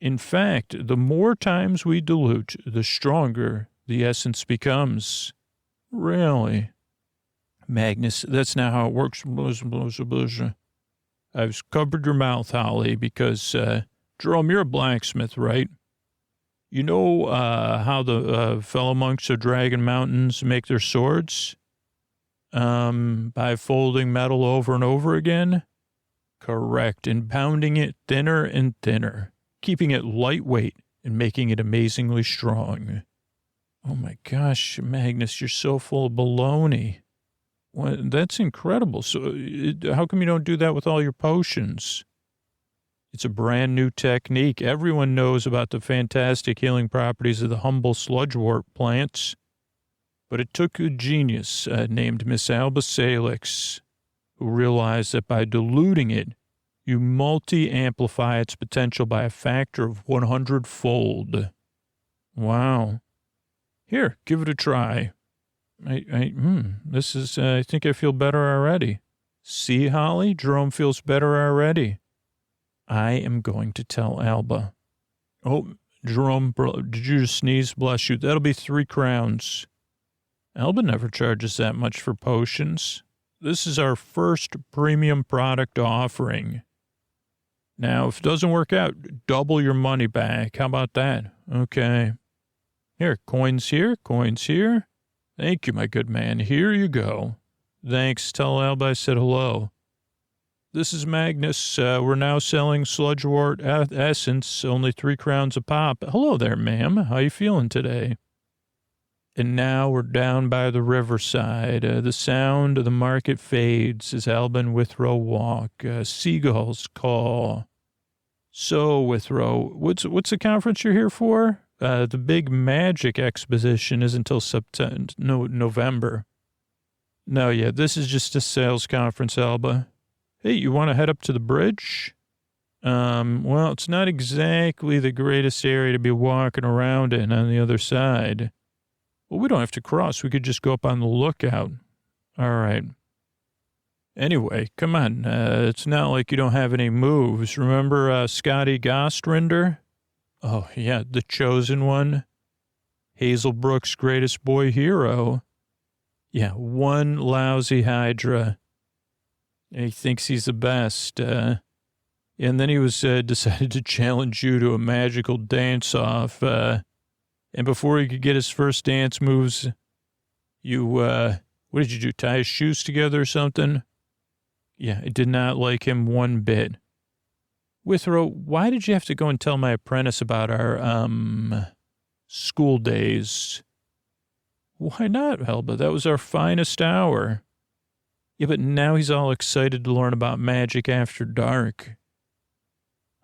In fact, the more times we dilute, the stronger the essence becomes. Really? Magnus, that's not how it works. I've covered your mouth, Holly, because, Jerome, you're a blacksmith, right? You know how the fellow monks of Dragon Mountains make their swords? By folding metal over and over again? Correct, and pounding it thinner and thinner, keeping it lightweight and making it amazingly strong. Oh my gosh, Magnus, you're so full of baloney. What? That's incredible. So how come you don't do that with all your potions? It's a brand new technique. Everyone knows about the fantastic healing properties of the humble sludgewort plants. But it took a genius named Miss Alba Salix who realized that by diluting it, you multi-amplify its potential by a factor of 100-fold. Wow. Here, give it a try. I think I feel better already. See, Holly? Jerome feels better already. I am going to tell Alba. Oh, Jerome, did you just sneeze? Bless you. That'll be 3 crowns. Alba never charges that much for potions. This is our first premium product offering. Now, if it doesn't work out, double your money back. How about that? Okay. Here, coins here, coins here. Thank you, my good man. Here you go. Thanks. Tell Alba I said hello. This is Magnus. We're now selling sludgewort essence, only 3 crowns a pop. Hello there, ma'am. How you feeling today? And now we're down by the riverside. The sound of the market fades as Alba and Withrow walk. Seagulls call. So, Withrow, what's the conference you're here for? The big magic exposition is until November. No, yeah, this is just a sales conference, Alba. Hey, you want to head up to the bridge? Well, it's not exactly the greatest area to be walking around in on the other side. Well, we don't have to cross. We could just go up on the lookout. All right. Anyway, come on. It's not like you don't have any moves. Remember Scotty Gostrinder? Oh, yeah, the chosen one. Hazelbrook's greatest boy hero. Yeah, one lousy Hydra. He thinks he's the best. And then he was decided to challenge you to a magical dance-off. And before he could get his first dance moves, you, what did you do, tie his shoes together or something? Yeah, I did not like him one bit. Withrow, why did you have to go and tell my apprentice about our, school days? Why not, Alba? That was our finest hour. Yeah, but now he's all excited to learn about magic after dark.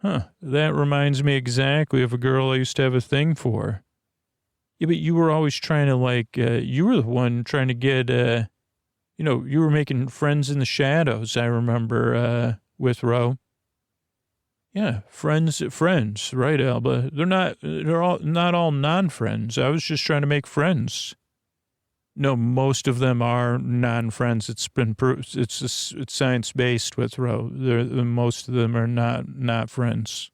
Huh, that reminds me exactly of a girl I used to have a thing for. Yeah, but you were always trying to, you were the one trying to get, you were making friends in the shadows, I remember, Withrow. Yeah, friends, right, Alba? They're all not all non-friends. I was just trying to make friends. No, most of them are non-friends. It's been it's science-based with Ro. Most of them are not friends.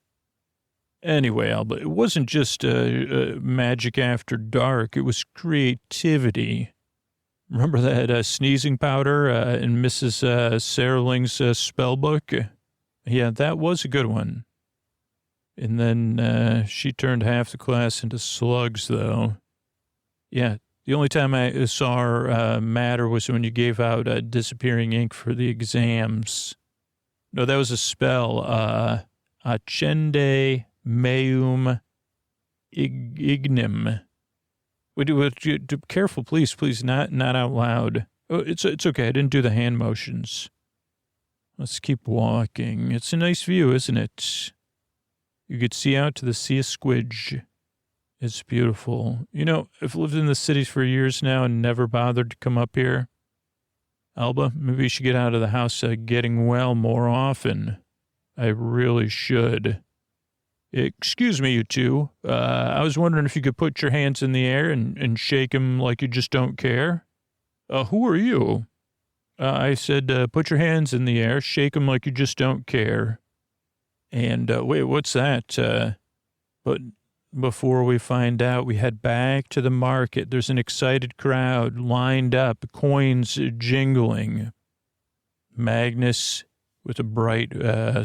Anyway, Alba, it wasn't just magic after dark. It was creativity. Remember that sneezing powder in Mrs. Serling's spell book? Yeah, that was a good one. And then she turned half the class into slugs, though. Yeah, the only time I saw her matter was when you gave out disappearing ink for the exams. No, that was a spell. Accende meum ignem. Careful, please, not out loud. Oh, it's okay. I didn't do the hand motions. Let's keep walking. It's a nice view, isn't it? You could see out to the Sea of Squidge. It's beautiful. You know, I've lived in the cities for years now and never bothered to come up here. Alba, maybe you should get out of the house getting well more often. I really should. Excuse me, you two. I was wondering if you could put your hands in the air and shake them like you just don't care. Who are you? I said, put your hands in the air, shake them like you just don't care. And, wait, what's that? But before we find out, we head back to the market. There's an excited crowd lined up, coins jingling. Magnus with a bright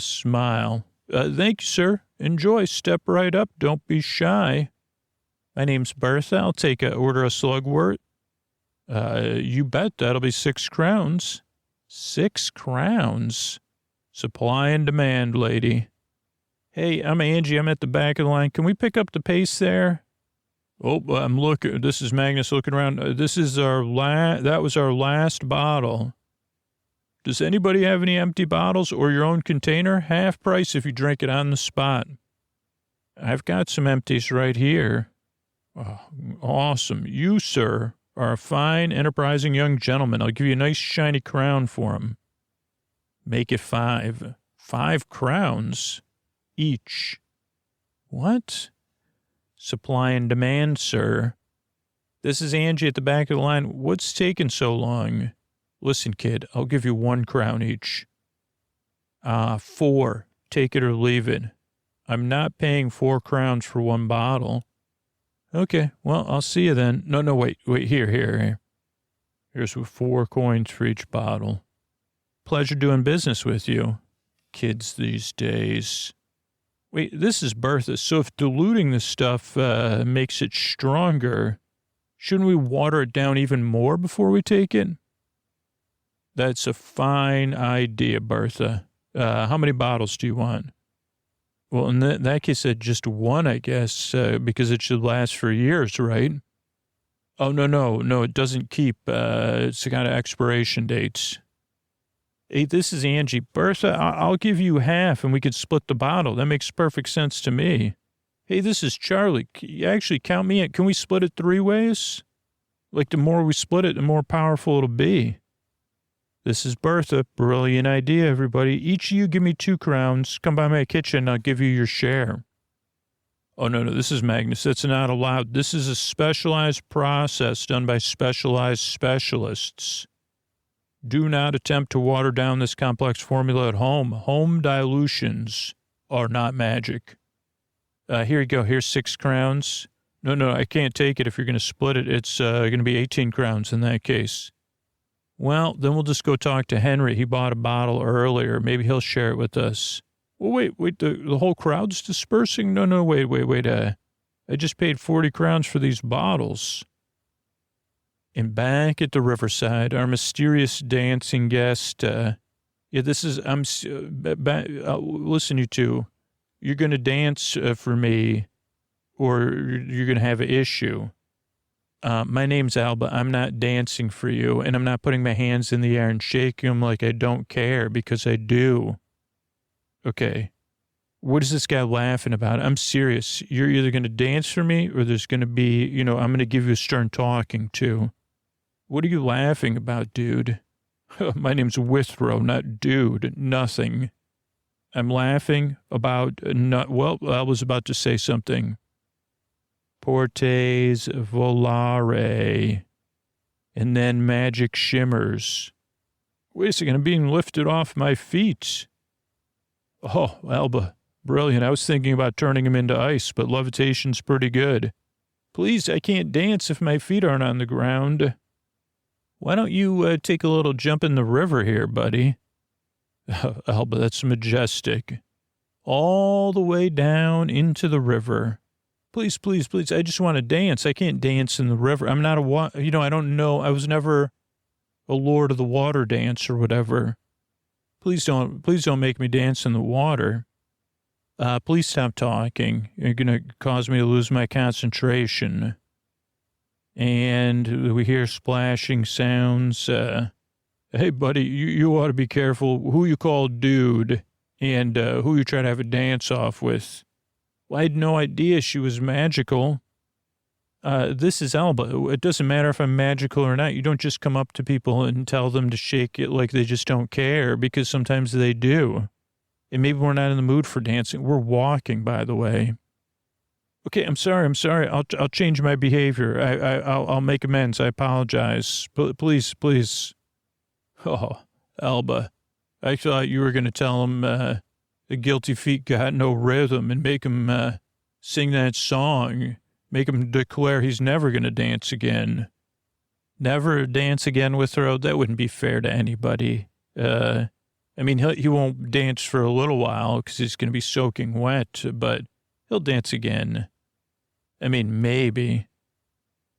smile. Thank you, sir. Enjoy. Step right up. Don't be shy. My name's Bertha. I'll take order of slugwort. You bet. That'll be 6 crowns. 6 crowns. Supply and demand, lady. Hey, I'm Angie. I'm at the back of the line. Can we pick up the pace there? Oh, I'm looking. This is Magnus looking around. This is that was our last bottle. Does anybody have any empty bottles or your own container? Half price if you drink it on the spot. I've got some empties right here. Oh, awesome. You, sir, are a fine, enterprising young gentleman. I'll give you a nice, shiny crown for him. Make it 5. 5 crowns each. What? Supply and demand, sir. This is Angie at the back of the line. What's taking so long? Listen, kid, I'll give you 1 crown each. 4. Take it or leave it. I'm not paying 4 crowns for 1 bottle. Okay, well, I'll see you then. No, wait, here. Here's 4 coins for each bottle. Pleasure doing business with you. Kids these days. Wait, this is Bertha. So if diluting this stuff makes it stronger, shouldn't we water it down even more before we take it? That's a fine idea, Bertha. How many bottles do you want? Well, in that case, just 1, I guess, because it should last for years, right? Oh, no, it doesn't keep. It's got expiration dates. Hey, this is Angie. Bertha, I'll give you half and we could split the bottle. That makes perfect sense to me. Hey, this is Charlie. Actually, count me in. Can we split it 3 ways? Like, the more we split it, the more powerful it'll be. This is Bertha. Brilliant idea, everybody. Each of you give me 2 crowns. Come by my kitchen. I'll give you your share. Oh, no. This is Magnus. That's not allowed. This is a specialized process done by specialized specialists. Do not attempt to water down this complex formula at home. Home dilutions are not magic. Here you go. Here's 6 crowns. No, I can't take it if you're going to split it. It's going to be 18 crowns in that case. Well, then we'll just go talk to Henry. He bought a bottle earlier. Maybe he'll share it with us. Well, wait, the whole crowd's dispersing? No, wait. I just paid 40 crowns for these bottles. And back at the riverside, our mysterious dancing guest, listen, you two, you're going to dance for me or you're going to have an issue. My name's Alba. I'm not dancing for you, and I'm not putting my hands in the air and shaking them like I don't care, because I do. Okay. What is this guy laughing about? I'm serious. You're either going to dance for me or there's going to be, I'm going to give you a stern talking to. What are you laughing about, dude? My name's Withrow, not dude. Nothing. I'm laughing about, I was about to say something. Portes volare. And then magic shimmers. Wait a second, I'm being lifted off my feet. Oh, Alba, brilliant. I was thinking about turning him into ice, but levitation's pretty good. Please, I can't dance if my feet aren't on the ground. Why don't you take a little jump in the river here, buddy? Alba, that's majestic. All the way down into the river. Please, please, please, I just want to dance. I can't dance in the river. I'm not I don't know. I was never a Lord of the Water dance or whatever. Please don't make me dance in the water. Please stop talking. You're going to cause me to lose my concentration. And we hear splashing sounds. Hey, buddy, you ought to be careful who you call dude and who you try to have a dance off with. Well, I had no idea she was magical. This is Alba. It doesn't matter if I'm magical or not. You don't just come up to people and tell them to shake it like they just don't care, because sometimes they do. And maybe we're not in the mood for dancing. We're walking, by the way. Okay, I'm sorry. I'll change my behavior. I'll make amends. I apologize. Please. Oh, Alba, I thought you were going to tell him the guilty feet got no rhythm and make him sing that song. Make him declare he's never going to dance again. Never dance again with her? That wouldn't be fair to anybody. He won't dance for a little while because he's going to be soaking wet, but he'll dance again. Maybe.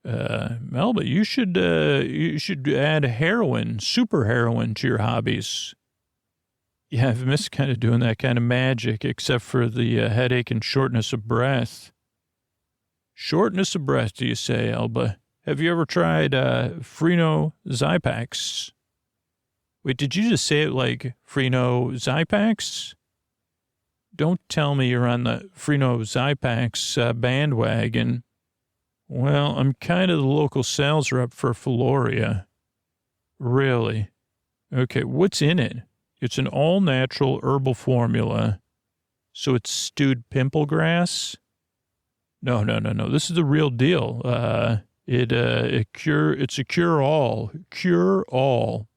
Alba, you should add heroin, super heroin to your hobbies. Yeah, I've missed kind of doing that kind of magic, except for the headache and shortness of breath. Shortness of breath, do you say, Alba? Have you ever tried Freno Zypax? Wait, did you just say it like Freno Zypax? Don't tell me you're on the Freno Zypax bandwagon. Well, I'm kind of the local sales rep for Floria. Really? Okay, what's in it? It's an all-natural herbal formula. So it's stewed pimple grass? No. This is the real deal. It's a cure-all. Cure-all.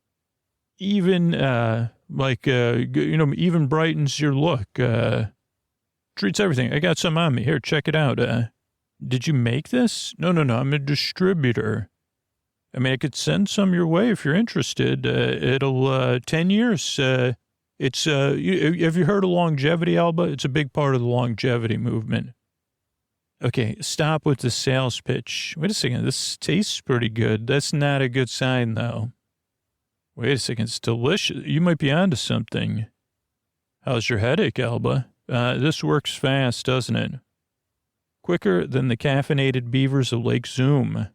Even, even brightens your look. Treats everything. I got some on me. Here, check it out. Did you make this? No. I'm a distributor. I could send some your way if you're interested. It'll, 10 years. Have you heard of longevity, Alba? It's a big part of the longevity movement. Okay, stop with the sales pitch. Wait a second. This tastes pretty good. That's not a good sign, though. Wait a second. It's delicious. You might be onto something. How's your headache, Alba? This works fast, doesn't it? Quicker than the caffeinated beavers of Lake Zoom.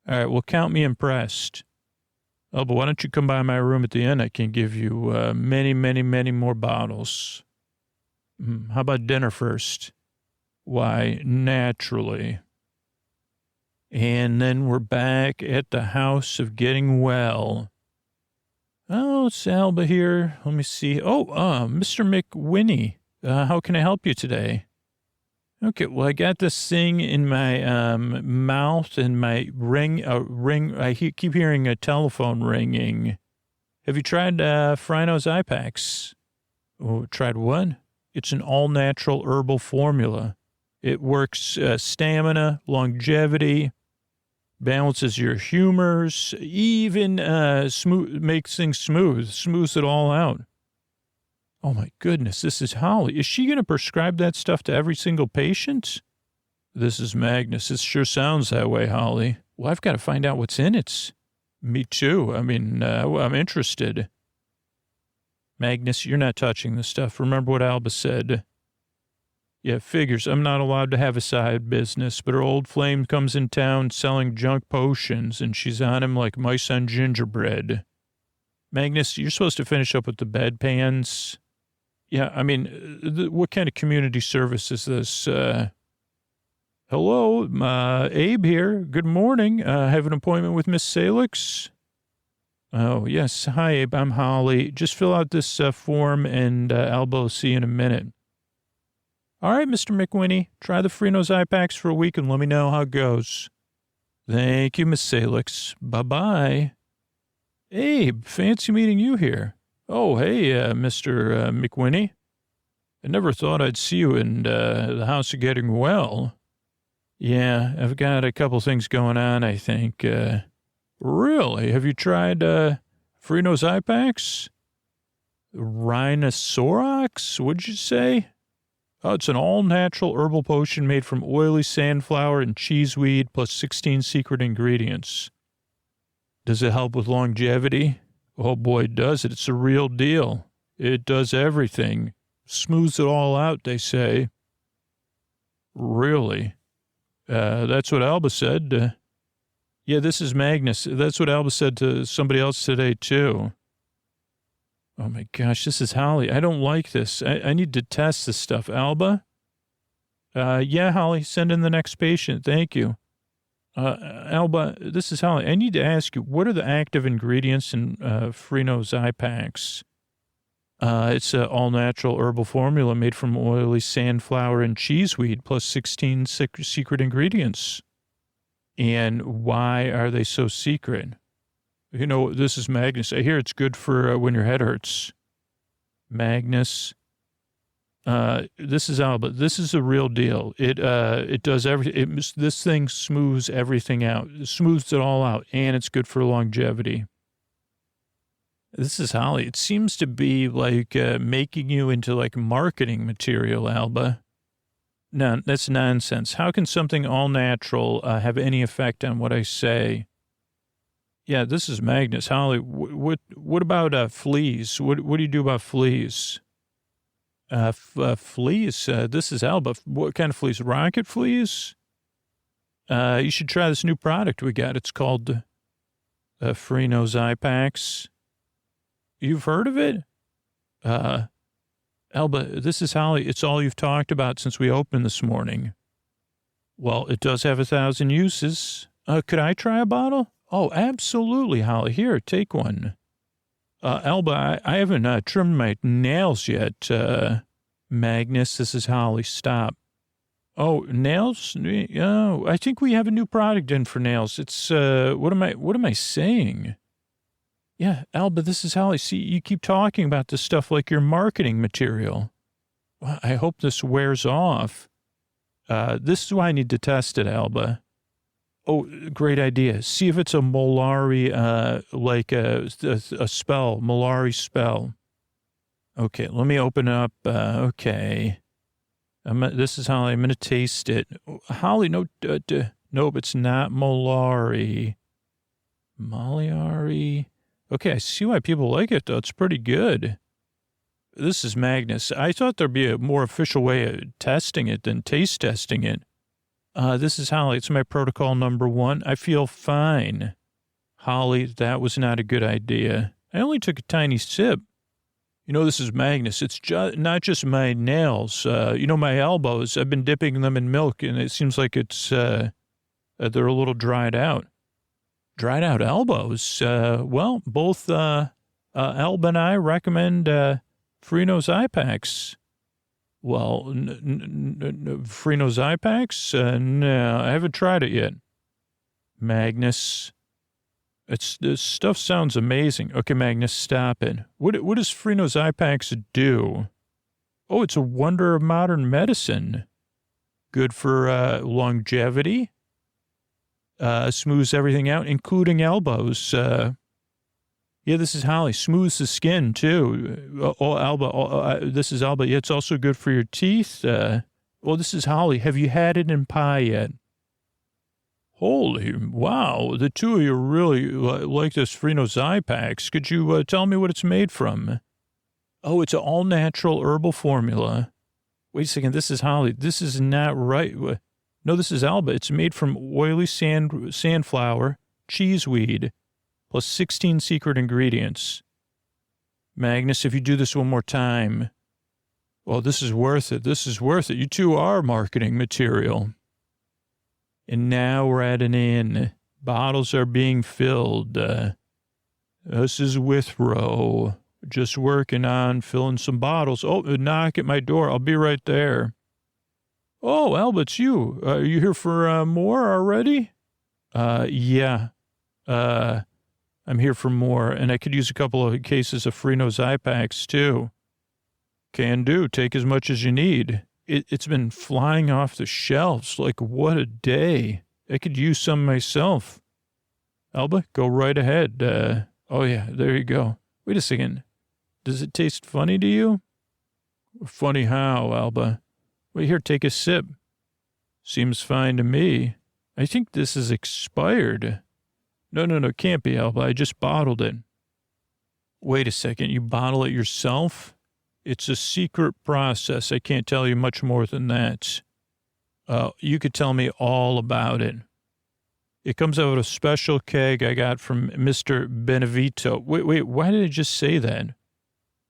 All right, well, count me impressed. Alba, why don't you come by my room at the inn? I can give you many, many, many more bottles. How about dinner first? Why, naturally. And then we're back at the house of getting well. Oh, it's Alba here. Let me see. Oh, Mr. McWhinney. How can I help you today? Okay, well, I got this thing in my mouth and my ring. I keep hearing a telephone ringing. Have you tried Freno's Zypax? Oh, tried what? It's an all-natural herbal formula. It works stamina, longevity, balances your humors, even makes things smooths it all out. Oh, my goodness, this is Holly. Is she going to prescribe that stuff to every single patient? This is Magnus. It sure sounds that way, Holly. Well, I've got to find out what's in it. Me too. I'm interested. Magnus, you're not touching this stuff. Remember what Alba said. Yeah, figures. I'm not allowed to have a side business, but her old flame comes in town selling junk potions, and she's on him like mice on gingerbread. Magnus, you're supposed to finish up with the bedpans. Yeah, what kind of community service is this? Hello, Abe here. Good morning. I have an appointment with Miss Salix. Oh, yes. Hi, Abe. I'm Holly. Just fill out this form and Alba will see you in a minute. All right, Mr. McWhinney. Try the Frino's eye packs for a week and let me know how it goes. Thank you, Miss Salix. Bye-bye. Abe, fancy meeting you here. Oh, hey, Mr. McWhinney. I never thought I'd see you in the house of getting well. Yeah, I've got a couple things going on, I think. Really? Have you tried Frino's eye packs? Rhinosaurox? What'd you say? Oh, it's an all-natural herbal potion made from oily sandflower and cheeseweed plus 16 secret ingredients. Does it help with longevity? Oh, boy, does it. It's a real deal. It does everything. Smooths it all out, they say. Really? That's what Alba said. Yeah, this is Magnus. That's what Alba said to somebody else today, too. Oh, my gosh, this is Holly. I don't like this. I need to test this stuff. Alba? Yeah, Holly, send in the next patient. Thank you. Alba, this is Holly. I need to ask you, what are the active ingredients in Frino's eye packs? It's an all-natural herbal formula made from oily sandflower and cheeseweed plus 16 secret ingredients. And why are they so secret? You know, this is Magnus. I hear it's good for when your head hurts. Magnus. This is Alba. This is a real deal. It does everything. This thing smooths everything out. It smooths it all out, and it's good for longevity. This is Holly. It seems to be like making you into like marketing material, Alba. No, that's nonsense. How can something all natural have any effect on what I say? Yeah, this is Magnus. Holly, what about fleas? What do you do about fleas? Fleas? This is Alba. What kind of fleas? Rocket fleas? You should try this new product we got. It's called Frino's eye packs. You've heard of it? Alba, this is Holly. It's all you've talked about since we opened this morning. Well, it does have 1,000 uses. Could I try a bottle? Oh, absolutely, Holly. Here, take one. Alba, I haven't trimmed my nails yet. Magnus, this is Holly. Stop. Oh, nails? Oh, I think we have a new product in for nails. It's, what am I saying? Yeah, Alba, this is Holly. See, you keep talking about this stuff like your marketing material. Well, I hope this wears off. This is why I need to test it, Alba. Oh, great idea. See if it's a Molari, like a spell, Molari spell. Okay, let me open up. Okay. This is Holly. I'm going to taste it. Holly, no, nope, it's not Molari. Maliari. Okay, I see why people like it, though. It's pretty good. This is Magnus. I thought there'd be a more official way of testing it than taste testing it. This is Holly. It's my protocol number 1. I feel fine. Holly, that was not a good idea. I only took a tiny sip. You know, this is Magnus. It's not just my nails. You know, my elbows, I've been dipping them in milk, and it seems like it's, they're a little dried out. Dried out elbows? Well, both Alba and I recommend Frino's eye packs. Well, Frino's eye packs? No, I haven't tried it yet. Magnus. This stuff sounds amazing. Okay, Magnus, stop it. What does Frino's eye packs do? Oh, it's a wonder of modern medicine. Good for longevity. Smooths everything out, including elbows. Yeah, this is Holly. Smooths the skin, too. Alba. This is Alba. Yeah, it's also good for your teeth. Well, this is Holly. Have you had it in pie yet? Holy, wow. The two of you really like this Frino's eye packs. Could you tell me what it's made from? Oh, it's an all-natural herbal formula. Wait a second. This is Holly. This is not right. No, this is Alba. It's made from oily sandflower, cheeseweed, plus 16 secret ingredients. Magnus, if you do this one more time. Well, this is worth it. This is worth it. You two are marketing material. And now we're at an inn. Bottles are being filled. This is Withrow. Just working on filling some bottles. Oh, a knock at my door. I'll be right there. Oh, Alba, it's you. Are you here for more already? Yeah. I'm here for more, and I could use a couple of cases of Freno Zypaks, too. Can do. Take as much as you need. It's been flying off the shelves. Like, what a day. I could use some myself. Alba, go right ahead. Oh, yeah, there you go. Wait a second. Does it taste funny to you? Funny how, Alba? Well, here, take a sip. Seems fine to me. I think this is expired. No, can't be, Alba. I just bottled it. Wait a second, you bottle it yourself? It's a secret process. I can't tell you much more than that. You could tell me all about it. It comes out of a special keg I got from Mr. Benevito. Wait, why did I just say that?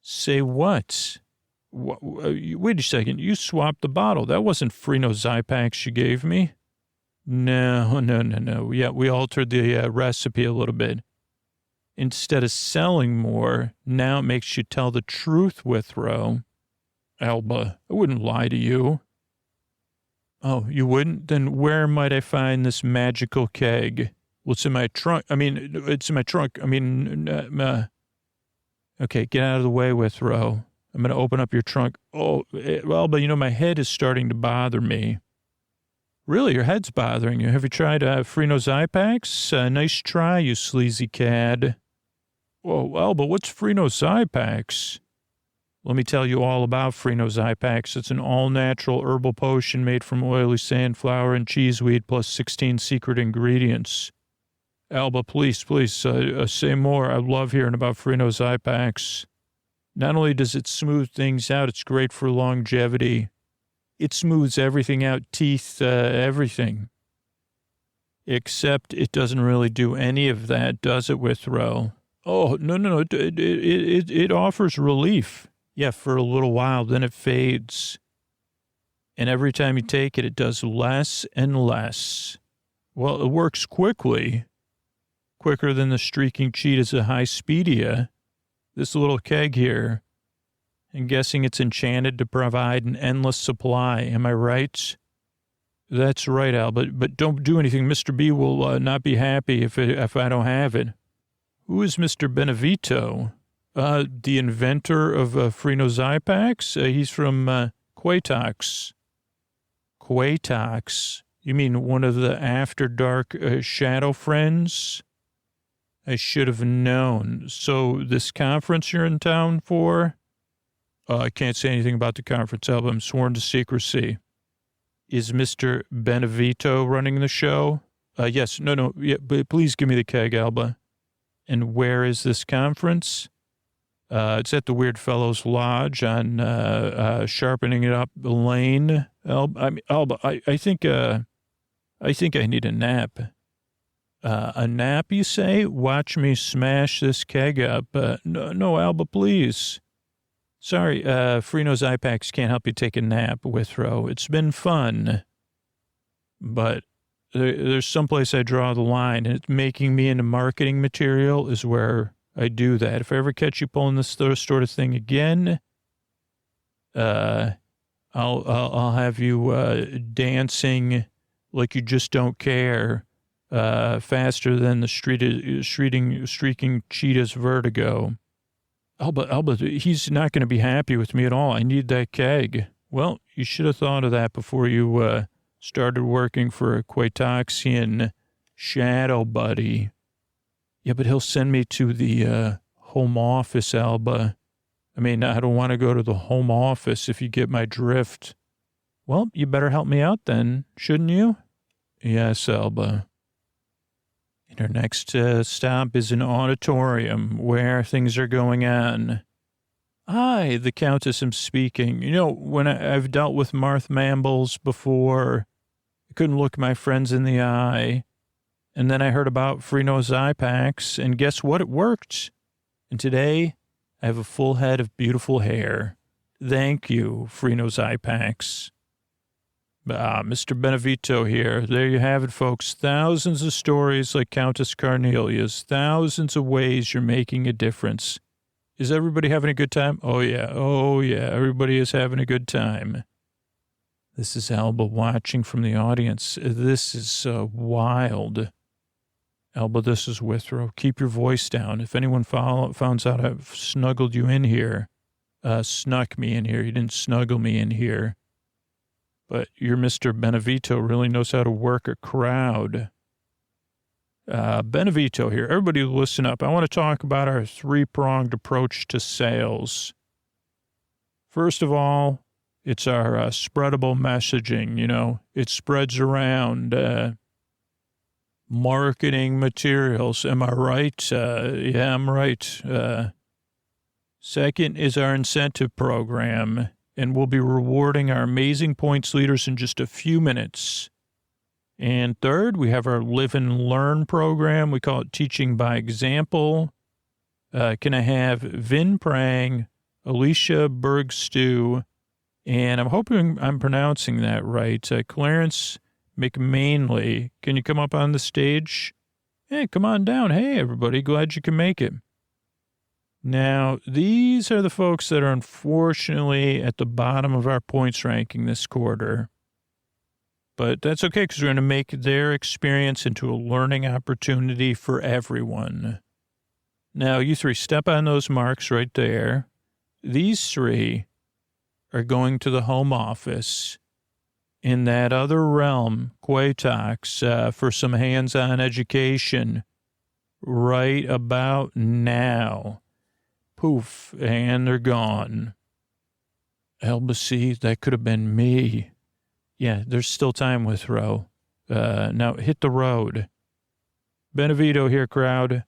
Say what? Wait a second, you swapped the bottle. That wasn't Freno Zypaks you gave me. No. Yeah, we altered the recipe a little bit. Instead of selling more, now it makes you tell the truth, Withrow. Alba, I wouldn't lie to you. Oh, you wouldn't? Then where might I find this magical keg? Well, it's in my trunk. It's in my trunk. Okay, get out of the way, Withrow. I'm going to open up your trunk. Oh, Alba, my head is starting to bother me. Really, your head's bothering you. Have you tried Freno Zypaks? Nice try, you sleazy cad. Whoa, Alba, what's Freno Zypaks? Let me tell you all about Freno Zypaks. It's an all-natural herbal potion made from oily sandflower and cheeseweed plus 16 secret ingredients. Alba, please, say more. I love hearing about Freno Zypaks. Not only does it smooth things out, it's great for longevity. It smooths everything out, teeth, everything. Except it doesn't really do any of that, does it, Withrow? Oh, no. It offers relief. Yeah, for a little while, then it fades. And every time you take it, it does less and less. Well, it works quickly. Quicker than the streaking cheetahs of High Speedia. This little keg here. I'm guessing it's enchanted to provide an endless supply. Am I right? That's right, Al, but don't do anything. Mr. B will not be happy if I don't have it. Who is Mr. Benevito? The inventor of Freno Zypaks? He's from Quatox. Quatox? You mean one of the After Dark shadow friends? I should have known. So this conference you're in town for? I can't say anything about the conference, Alba. I'm sworn to secrecy. Is Mr. Benevito running the show? Yes. No. Yeah, but please give me the keg, Alba. And where is this conference? It's at the Weird Fellows Lodge on Sharpening It Up Lane. Alba, I think I need a nap. A nap, you say? Watch me smash this keg up. No, Alba, please. Sorry, Freno Zypaks can't help you take a nap, Withrow. It's been fun. But there's someplace I draw the line, and it's making me into marketing material is where I do that. If I ever catch you pulling this sort of thing again, I'll have you dancing like you just don't care, faster than the streaking cheetah's vertigo. Alba, he's not going to be happy with me at all. I need that keg. Well, you should have thought of that before you started working for a Quatoxian shadow buddy. Yeah, but he'll send me to the home office, Alba. I mean, I don't want to go to the home office if you get my drift. Well, you better help me out then, shouldn't you? Yes, Alba. And our next stop is an auditorium where things are going on. Hi, the Countess am speaking. When I've dealt with Marth Mambles before, I couldn't look my friends in the eye. And then I heard about Freno Zypaks, and guess what? It worked. And today, I have a full head of beautiful hair. Thank you, Freno Zypaks. Mr. Benevito here. There you have it, folks. Thousands of stories like Countess Cornelia's. Thousands of ways you're making a difference. Is everybody having a good time? Oh, yeah. Oh, yeah. Everybody is having a good time. This is Alba watching from the audience. This is wild. Alba, this is Withrow. Keep your voice down. If anyone finds out I've snuggled you in here, snuck me in here. You didn't snuggle me in here. But your Mr. Benevito really knows how to work a crowd. Benevito here. Everybody listen up. I want to talk about our three-pronged approach to sales. First of all, it's our spreadable messaging, you know. It spreads around marketing materials. Am I right? Yeah, I'm right. Second is our incentive program, and we'll be rewarding our amazing points leaders in just a few minutes. And third, we have our Live and Learn program. We call it Teaching by Example. Can I have Vin Prang, Alicia Bergstew, and I'm hoping I'm pronouncing that right, Clarence McManley. Can you come up on the stage? Hey, come on down. Hey, everybody. Glad you can make it. Now, these are the folks that are unfortunately at the bottom of our points ranking this quarter. But that's okay, because we're going to make their experience into a learning opportunity for everyone. Now, you three, step on those marks right there. These three are going to the home office in that other realm, Quatox, for some hands-on education right about now. Poof, and they're gone. Alba, see, that could have been me. Yeah, there's still time with Row. Now hit the road. Benevito here, crowd.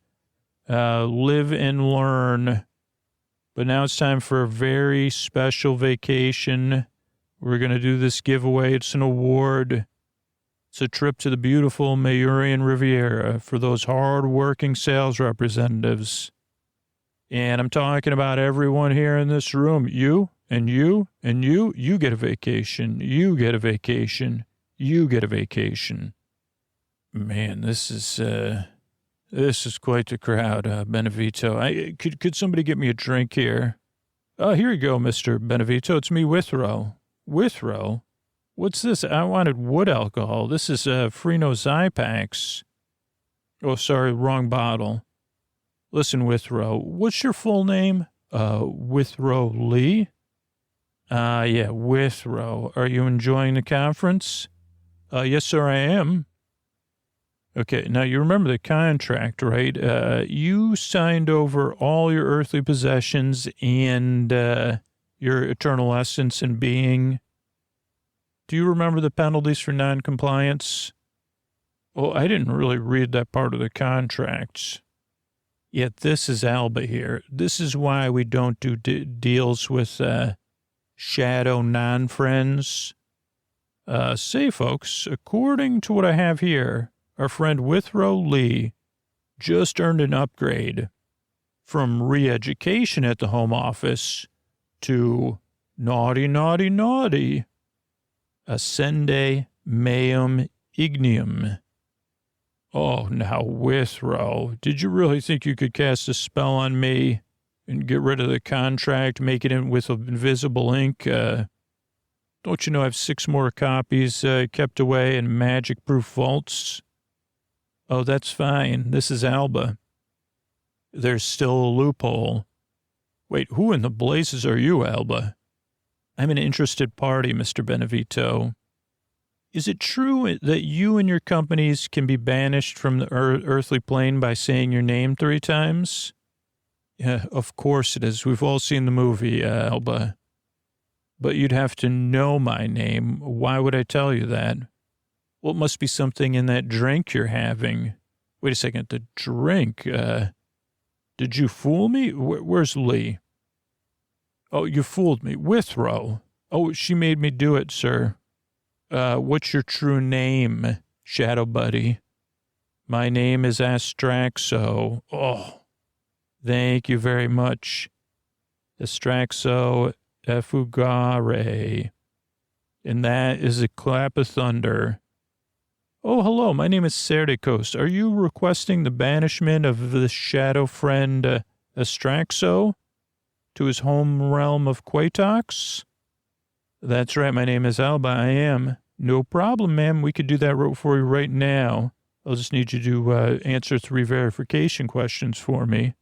Live and learn. But now it's time for a very special vacation. We're going to do this giveaway. It's an award. It's a trip to the beautiful Mayurian Riviera for those hard-working sales representatives. And I'm talking about everyone here in this room. You, and you, and you, you get a vacation. You get a vacation. You get a vacation. Man, this is quite the crowd, Benevito. Could somebody get me a drink here? Oh, here you go, Mr. Benevito. It's me, Withrow. Withrow? What's this? I wanted wood alcohol. This is Freno Zypax. Oh, sorry, wrong bottle. Listen, Withrow, what's your full name? Withrow Lee? Yeah, Withrow. Are you enjoying the conference? Yes, sir, I am. Okay, now you remember the contract, right? You signed over all your earthly possessions and your eternal essence and being. Do you remember the penalties for noncompliance? Well, I didn't really read that part of the contract. Yet this is Alba here. This is why we don't do deals with shadow non-friends. Say, folks, according to what I have here, our friend Withrow Lee just earned an upgrade from re-education at the home office to naughty, naughty, naughty, ascende meum ignium. Oh, now, Withrow, did you really think you could cast a spell on me and get rid of the contract, make it in with invisible ink? Don't you know I have 6 more copies kept away in magic-proof vaults? Oh, that's fine. This is Alba. There's still a loophole. Wait, who in the blazes are you, Alba? I'm an interested party, Mr. Benevito. Is it true that you and your companies can be banished from the earthly plane by saying your name 3 times? Yeah, of course it is. We've all seen the movie, Alba. But you'd have to know my name. Why would I tell you that? Well, it must be something in that drink you're having. Wait a second, the drink. Did you fool me? Where's Lee? Oh, you fooled me. Withrow. Oh, she made me do it, sir. What's your true name, Shadow Buddy? My name is Astraxo. Oh, thank you very much. Astraxo Effugare. And that is a clap of thunder. Oh, hello, my name is Saturday Coast. Are you requesting the banishment of the shadow friend Astraxo to his home realm of Quatox? That's right, my name is Alba, I am. No problem, ma'am, we could do that for you right now. I'll just need you to answer 3 verification questions for me.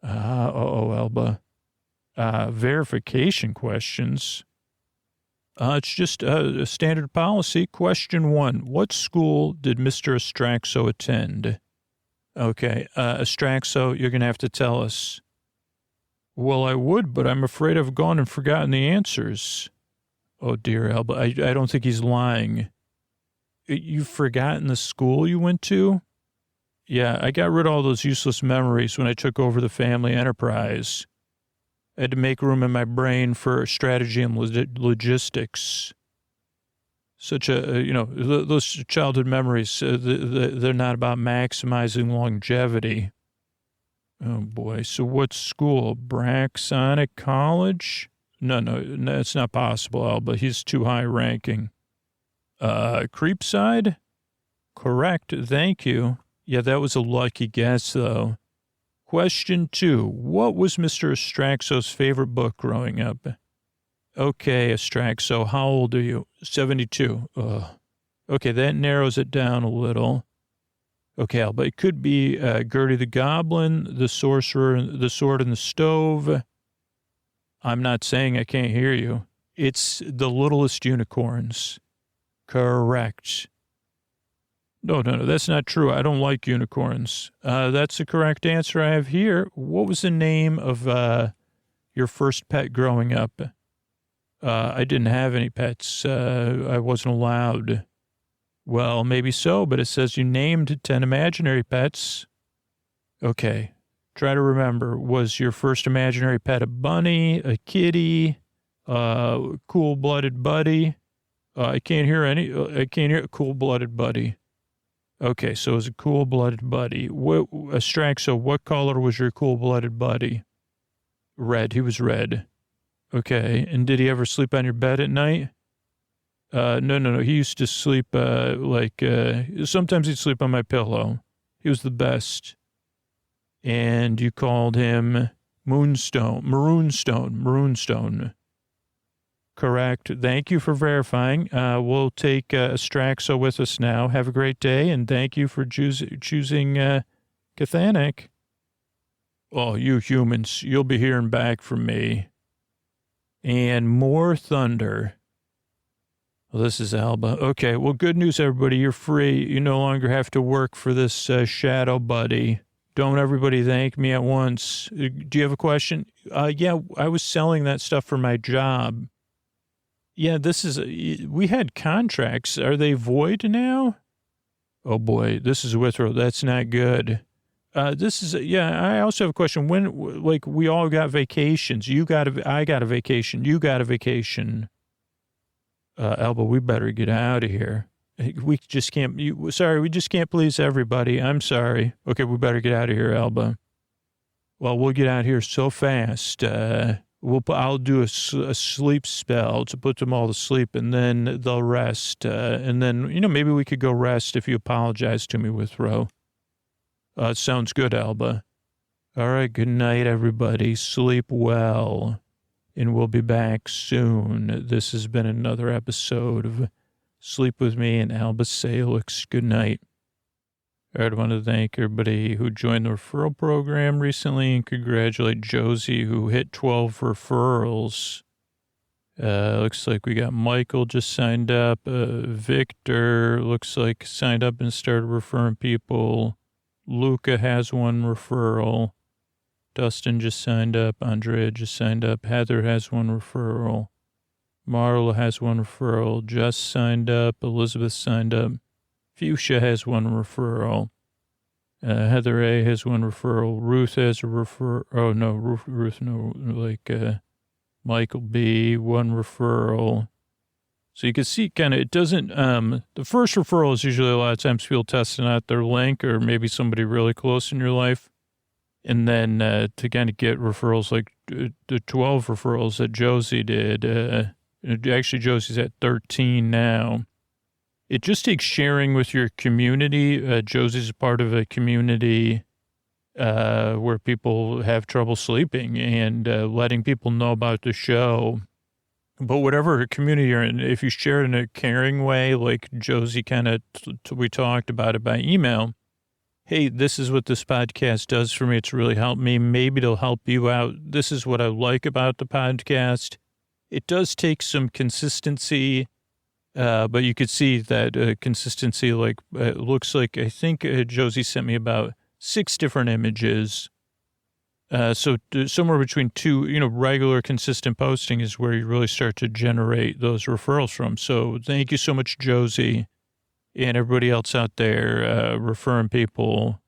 Alba. Verification questions? It's just a standard policy. Question 1. What school did Mr. Astraxo attend? Okay, Astraxo, you're going to have to tell us. Well, I would, but I'm afraid I've gone and forgotten the answers. Oh, dear, Alba, I don't think he's lying. You've forgotten the school you went to? Yeah, I got rid of all those useless memories when I took over the family enterprise. I had to make room in my brain for strategy and logistics. Such those childhood memories, they're not about maximizing longevity. Oh, boy. So what school? Braxonic College? No, it's not possible, Alba. He's too high ranking. Creepside? Correct. Thank you. Yeah, that was a lucky guess, though. Question 2. What was Mr. Astraxo's favorite book growing up? Okay, Astraxo, how old are you? 72. Ugh. Okay, that narrows it down a little. Okay, Alba, it could be Gertie the Goblin, the Sorcerer, the Sword in the Stove. I'm not saying I can't hear you. It's The Littlest Unicorns. Correct. No, that's not true. I don't like unicorns. That's the correct answer I have here. What was the name of your first pet growing up? I didn't have any pets. I wasn't allowed. Well, maybe so, but it says you named 10 imaginary pets. Okay. Try to remember. Was your first imaginary pet a bunny, a kitty, a cool-blooded buddy? I can't hear a cool-blooded buddy. Okay, so it was a cool-blooded buddy. Astraxo, what color was your cool-blooded buddy? Red. He was red. Okay, and did he ever sleep on your bed at night? No. He used to sleep, sometimes he'd sleep on my pillow. He was the best. And you called him Maroonstone. Correct. Thank you for verifying. We'll take Astraxo with us now. Have a great day, and thank you for choosing Cathanic. Oh, you humans, you'll be hearing back from me. And more thunder. Well, this is Alba. Okay, well, good news, everybody. You're free. You no longer have to work for this shadow buddy. Don't everybody thank me at once. Do you have a question? Yeah, I was selling that stuff for my job. Yeah, we had contracts. Are they void now? Oh boy, this is Withrow. That's not good. I also have a question. When, we all got vacations. I got a vacation. You got a vacation. Alba, we better get out of here. We just can't, we just can't please everybody. I'm sorry. Okay, we better get out of here, Alba. Well, we'll get out here so fast. I'll do a sleep spell to put them all to sleep, and then they'll rest. And then, maybe we could go rest if you apologize to me, Withrow. Sounds good, Alba. All right, good night, everybody. Sleep well, and we'll be back soon. This has been another episode of Sleep With Me and Alba Salix. Good night. All right, I want to thank everybody who joined the referral program recently and congratulate Josie, who hit 12 referrals. Looks like we got Michael just signed up. Victor looks like signed up and started referring people. Luca has 1 referral. Dustin just signed up. Andrea just signed up. Heather has 1 referral. Marla has 1 referral. Jess signed up. Elizabeth signed up. Fuchsia has 1 referral. Heather A has 1 referral. Ruth has a referral. Oh, no, Ruth, no, Michael B, 1 referral. So you can see it doesn't, the first referral is usually a lot of times people testing out their link or maybe somebody really close in your life. And then to kind of get referrals like the 12 referrals that Josie did, Actually, Josie's at 13 now. It just takes sharing with your community. Josie's a part of a community where people have trouble sleeping, and letting people know about the show. But whatever community you're in, if you share it in a caring way, like Josie kind of, we talked about it by email. Hey, this is what this podcast does for me. It's really helped me. Maybe it'll help you out. This is what I like about the podcast. It does take some consistency, but you could see that consistency, like, it looks like, I think Josie sent me about 6 different images. So somewhere between 2, regular consistent posting is where you really start to generate those referrals from. So thank you so much, Josie, and everybody else out there referring people.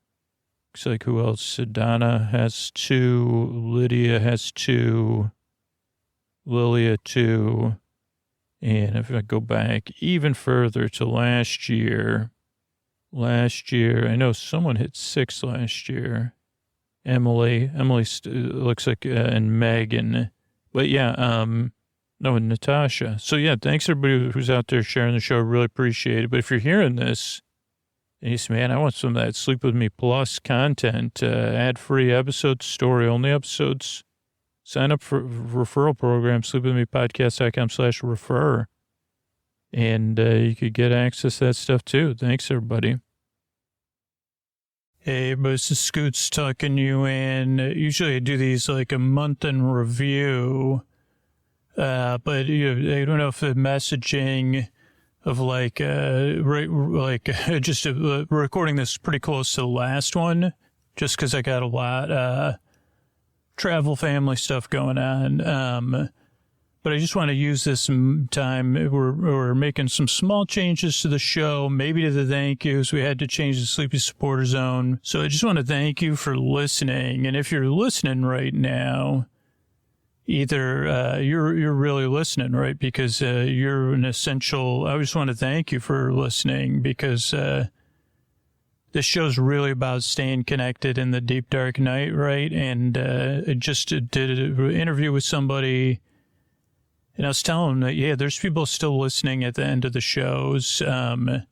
Looks like who else? Donna has 2, Lydia has 2, Lilia 2. And if I go back even further to last year, I know someone hit 6 last year. Emily looks like, and Megan, but yeah, and Natasha. So yeah, thanks everybody who's out there sharing the show. I really appreciate it. But if you're hearing this and you say, man, I want some of that Sleep With Me Plus content, ad-free episodes, story-only episodes, sign up for referral program, sleepwithmepodcast.com/refer. And you could get access to that stuff too. Thanks, everybody. Hey, but this is Scoots tucking you in. Usually I do these like a month in review, but I don't know if the messaging of just recording this pretty close to the last one, just because I got a lot travel family stuff going on. But I just want to use this time. We're making some small changes to the show, maybe to the thank yous. We had to change the Sleepy Supporter Zone. So I just want to thank you for listening. And if you're listening right now, either you're really listening, right? Because you're an essential. I just want to thank you for listening, because this show's really about staying connected in the deep, dark night, right? And I just did an interview with somebody. And I was telling them that, yeah, there's people still listening at the end of the shows. And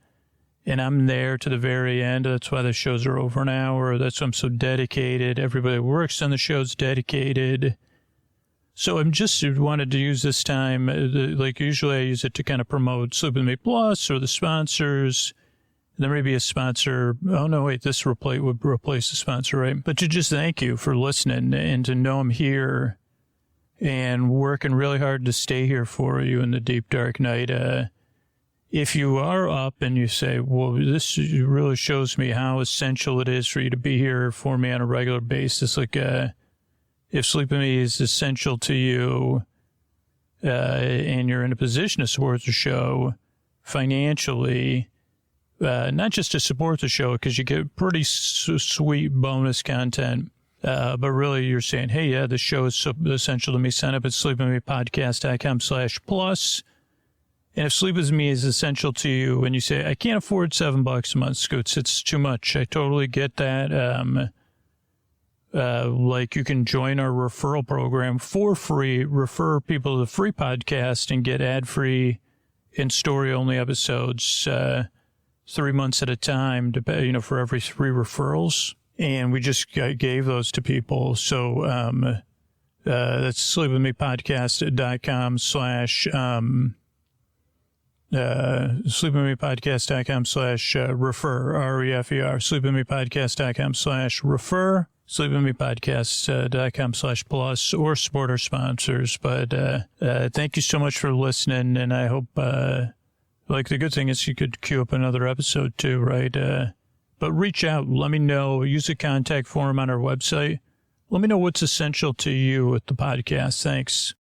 I'm there to the very end. That's why the shows are over an hour. That's why I'm so dedicated. Everybody that works on the show's dedicated. So I'm just wanted to use this time, like usually I use it to kind of promote Sleep With Me Plus or the sponsors. There may be a sponsor. Oh, no, wait, this would replace the sponsor, right? But to just thank you for listening and to know I'm here and working really hard to stay here for you in the deep, dark night. If you are up and you say, well, this really shows me how essential it is for you to be here for me on a regular basis. Like, if Sleep With Me is essential to you, and you're in a position to support the show financially, not just to support the show, because you get pretty sweet bonus content, but really you're saying, hey, yeah, the show is so essential to me. Sign up at sleepwithmepodcast.com/plus. And if Sleep With Me is essential to you and you say, I can't afford $7 a month, Scoots, it's too much. I totally get that. Like you can join our referral program for free, refer people to the free podcast and get ad-free and story-only episodes 3 months at a time, for every 3 referrals. And we just gave those to people. So that's sleepwithmepodcast.com/ sleepwithmepodcast.com/refer, REFER, sleepwithmepodcast.com/refer, sleepwithmepodcast.com/plus, or support our sponsors. But thank you so much for listening, and I hope, the good thing is you could queue up another episode too, right? But reach out, let me know, use the contact form on our website. Let me know what's essential to you with the podcast. Thanks.